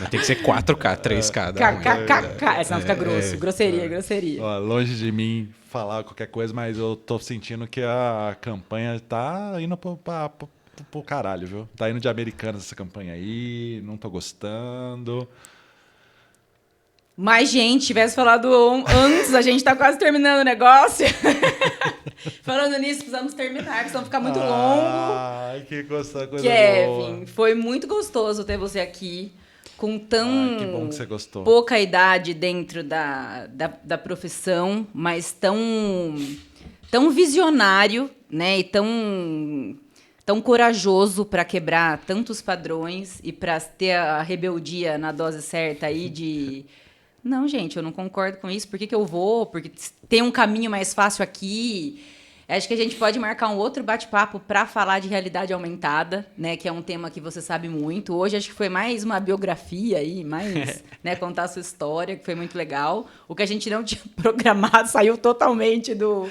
Mas tem que ser 4K, 3K.
KKK. Senão fica grosso. Grosseria.
Ó, longe de mim falar qualquer coisa, mas eu tô sentindo que a campanha tá indo pro caralho, viu? Tá indo de Americanas essa campanha aí, não tô gostando.
Mas, gente, tivesse falado antes, a gente tá quase terminando o negócio. Falando nisso, precisamos terminar, porque senão ficar muito longo.
Ai, que coisa
Kevin,
boa.
foi muito gostoso ter você aqui. Com
que bom que você gostou.
pouca idade dentro da profissão, mas tão visionário, né? E tão corajoso para quebrar tantos padrões e para ter a rebeldia na dose certa aí de... Não, gente, eu não concordo com isso. Por que eu vou? Porque tem um caminho mais fácil aqui. Acho que a gente pode marcar um outro bate-papo para falar de realidade aumentada, né? Que é um tema que você sabe muito. Hoje acho que foi mais uma biografia aí, mais né, contar a sua história, que foi muito legal. O que a gente não tinha programado saiu totalmente do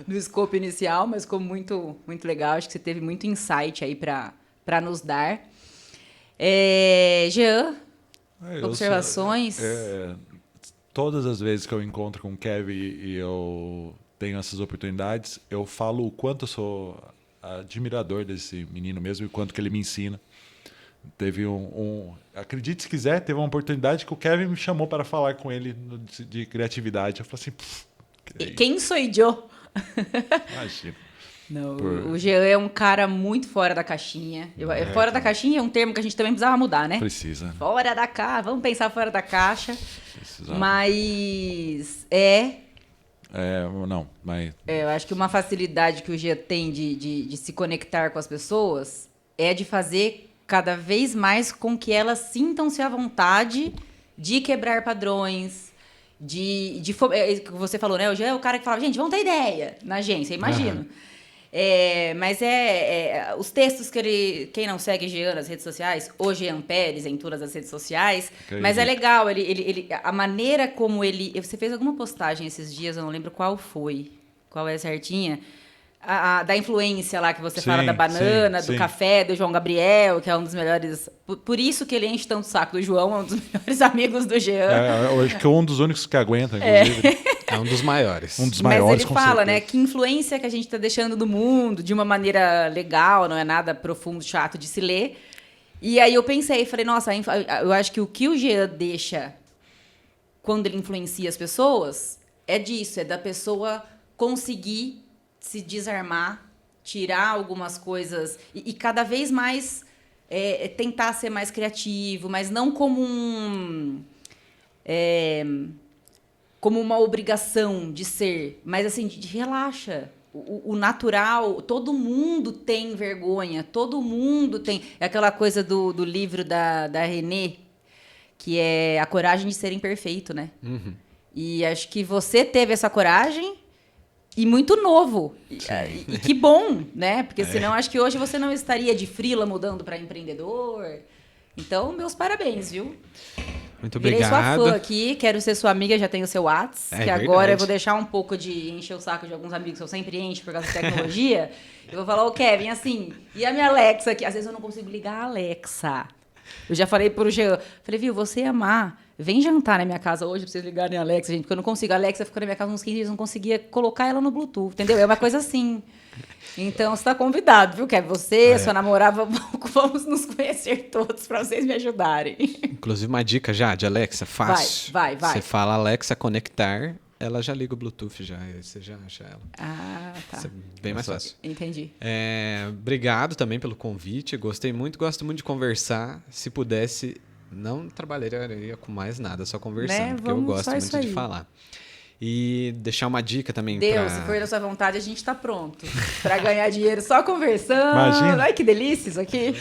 escopo inicial, mas ficou muito, muito legal. Acho que você teve muito insight aí para nos dar. Jean, observações?
Todas as vezes que eu encontro com o Kevin e eu tenho essas oportunidades, eu falo o quanto eu sou admirador desse menino mesmo e o quanto que ele me ensina. Teve acredite se quiser, teve uma oportunidade que o Kevin me chamou para falar com ele de criatividade. Eu falei assim...
Quem sou eu?
Imagina.
Não, o Jean é um cara muito fora da caixinha. Fora da caixinha é um termo que a gente também precisava mudar, né?
Precisa.
Fora da caixa, vamos pensar fora da caixa.
Precisa.
Mas eu acho que uma facilidade que o Jean tem de se conectar com as pessoas é de fazer cada vez mais com que elas sintam-se à vontade de quebrar padrões, você falou, né? O Jean é o cara que fala, gente, vamos ter ideia na agência, imagino. Mas os textos que ele... Quem não segue Jean nas redes sociais, o Jean Pérez em todas as redes sociais. Mas é legal, a maneira como ele... Você fez alguma postagem esses dias, eu não lembro qual foi. Qual é certinha? Da influência lá que você fala da banana, do café, do João Gabriel, que é um dos melhores... Por isso que ele enche tanto o saco do João, é um dos melhores amigos do Jean.
Eu acho que é um dos únicos que aguenta, inclusive.
É um dos maiores.
Um dos maiores,
mas ele fala, né, que influência que a gente está deixando no mundo de uma maneira legal, não é nada profundo, chato de se ler. E aí eu pensei, falei, nossa, eu acho que o Jean deixa quando ele influencia as pessoas é disso, é da pessoa conseguir se desarmar, tirar algumas coisas e cada vez mais tentar ser mais criativo, mas não como como uma obrigação de ser, mas assim, de relaxa. O natural, todo mundo tem vergonha, todo mundo tem. É aquela coisa do livro da René, que é a coragem de ser imperfeito, né?
Uhum.
E acho que você teve essa coragem e muito novo. E que bom, né? Porque senão acho que hoje você não estaria de freela mudando para empreendedor. Então, meus parabéns, viu?
Muito obrigado.
Virei sua fã aqui, quero ser sua amiga, já tenho o seu WhatsApp, que agora eu vou deixar um pouco de encher o saco de alguns amigos que eu sempre encho por causa de tecnologia. Eu vou falar, Kevin, assim, e a minha Alexa aqui? Às vezes eu não consigo ligar a Alexa. Eu já falei pro Jean, falei, viu, você amar, vem jantar na minha casa hoje pra vocês ligarem a Alexa, gente, porque eu não consigo. A Alexa ficou na minha casa uns 15 dias, não conseguia colocar ela no Bluetooth, entendeu? É uma coisa assim. Então, você tá convidado, viu, Kevin? Você, sua namorada, vamos nos conhecer todos para vocês me ajudarem.
Inclusive, uma dica já de Alexa, fácil.
Vai.
Você fala Alexa conectar, ela já liga o Bluetooth já, aí você já acha ela.
Ah, tá.
Isso é bem mais fácil.
Entendi.
Obrigado também pelo convite, gostei muito, gosto muito de conversar. Se pudesse, não trabalharia com mais nada, só conversando,
Né?
porque eu gosto muito de falar. E deixar uma dica também
se for da sua vontade, a gente tá pronto para ganhar dinheiro só conversando.
Imagina.
Ai, que delícia isso aqui.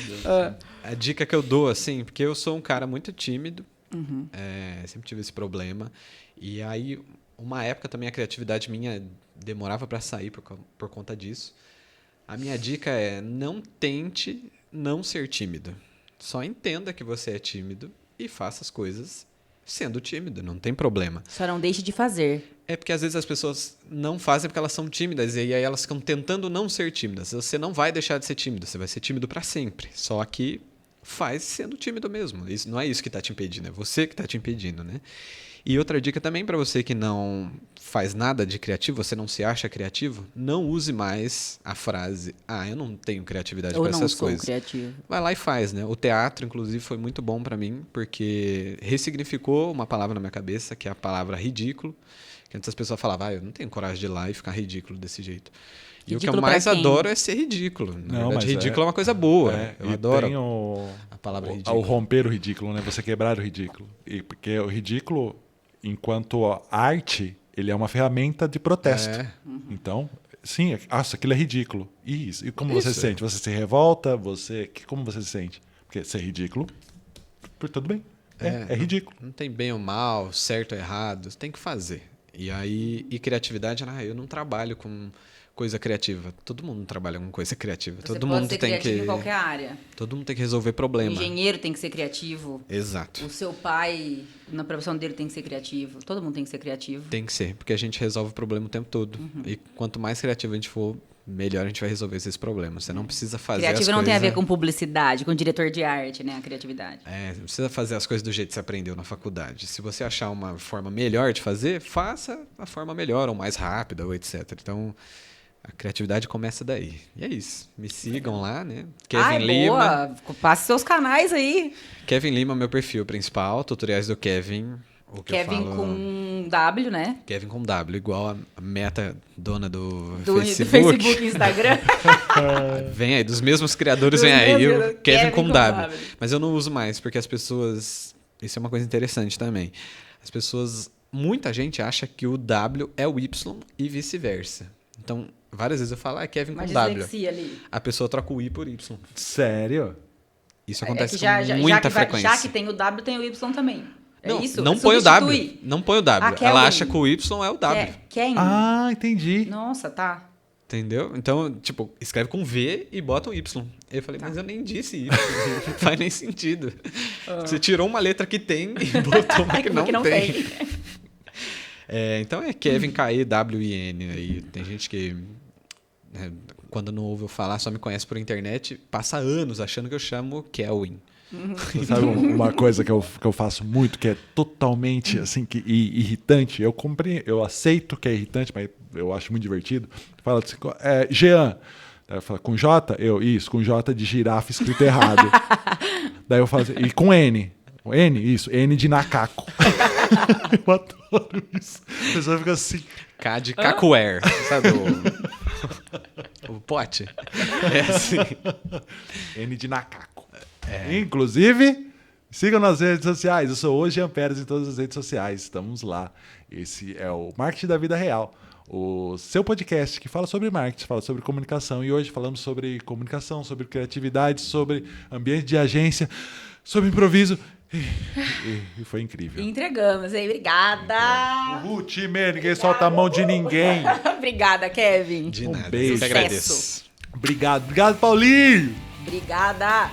A dica que eu dou, assim, porque eu sou um cara muito tímido,
Uhum.
sempre tive esse problema. E aí, uma época também a criatividade minha demorava para sair por conta disso. A minha dica é: não tente não ser tímido. Só entenda que você é tímido e faça as coisas sendo tímido, não tem problema.
Só não deixe de fazer.
É porque às vezes as pessoas não fazem porque elas são tímidas e aí elas ficam tentando não ser tímidas. Você não vai deixar de ser tímido, você vai ser tímido para sempre. Só que faz sendo tímido mesmo. Isso, não é isso que está te impedindo, é você que está te impedindo, né? E outra dica também para você que não faz nada de criativo, você não se acha criativo, não use mais a frase: eu não tenho criatividade para essas coisas.
Criativo.
Vai lá e faz, né? O teatro, inclusive, foi muito bom para mim, porque ressignificou uma palavra na minha cabeça, que é a palavra ridículo. Que antes as pessoas falavam, eu não tenho coragem de ir lá e ficar ridículo desse jeito. E
Ridículo
o que eu mais adoro é ser ridículo. Na verdade, ridículo é uma coisa boa. Eu adoro a palavra ridículo.
O romper o ridículo, né? Você quebrar o ridículo. Porque o ridículo, enquanto arte, ele é uma ferramenta de protesto. Então, sim, aquilo é ridículo. Isso. E como você se sente? Você se revolta? Como você se sente? Porque ser ridículo, tudo bem. É ridículo.
Não tem bem ou mal, certo ou errado. Você tem que fazer. E criatividade, eu não trabalho com coisa criativa. Todo mundo trabalha com coisa criativa.
Você
todo
pode
mundo
ser
tem
criativo
que
em qualquer área.
Todo mundo tem que resolver problema.
O engenheiro tem que ser criativo.
Exato.
O seu pai, na profissão dele, tem que ser criativo. Todo mundo tem que ser criativo.
Tem que ser, porque a gente resolve o problema o tempo todo. E quanto mais criativo a gente for, melhor a gente vai resolver esses problemas. Você não precisa fazer
Criativo
as
não
coisas...
tem a ver com publicidade, com diretor de arte, né? A criatividade.
Você não precisa fazer as coisas do jeito que você aprendeu na faculdade. Se você achar uma forma melhor de fazer, faça a forma melhor, ou mais rápida, ou etc. Então, a criatividade começa daí. E é isso. Me sigam lá, né? Kevin Lima.
Boa. Passe seus canais aí.
Kevin Lima, meu perfil principal. Tutoriais do Kevin.
Kevin com W, né?
Kevin com W, igual a Meta, dona do
Facebook. Do Facebook e Instagram.
Vem aí, dos mesmos criadores vem aí, o Kevin com W. Mas eu não uso mais, porque as pessoas... Isso é uma coisa interessante também. As pessoas... Muita gente acha que o W é o Y e vice-versa. Então, várias vezes eu falo, Kevin com W.
Ali.
A pessoa troca o I por Y.
Sério?
Isso acontece com muita frequência.
Já que tem o W, tem o Y também.
Não,
isso?
Não põe o W. Não põe o W. Ela acha que o Y é o W.
Quem?
Entendi.
Nossa, tá.
Entendeu? Então, tipo, escreve com V e bota um Y. Eu falei, mas eu nem disse Y. Não faz nem sentido. Você tirou uma letra que tem e botou uma que não tem. Então é Kevin, K-E-W-I-N. Aí tem gente que, quando não ouve eu falar, só me conhece por internet, passa anos achando que eu chamo Kelvin.
Sabe uma coisa que eu faço muito, que é totalmente assim, irritante? Eu aceito que é irritante, mas eu acho muito divertido. Fala assim, Jean. Daí eu falo, com J? Com J de girafa escrito errado. Daí eu falo assim, e com N? Isso, N de macaco. Eu adoro isso. A pessoa fica assim.
K de cacuer, sabe o pote? É assim.
N de macaco. Inclusive, sigam nas redes sociais. Eu sou o Jean Pérez em todas as redes sociais. Estamos lá. Esse é o Marketing da Vida Real, o seu podcast que fala sobre marketing, fala sobre comunicação. E hoje falamos sobre comunicação, sobre criatividade, sobre ambiente de agência, sobre improviso. E foi incrível.
Entregamos, hein? Obrigada.
Uhul, time, ninguém solta a mão de ninguém.
Obrigada, Kevin.
De nada.
Beijo.
Eu que agradeço.
Obrigado, Paulinho.
Obrigada.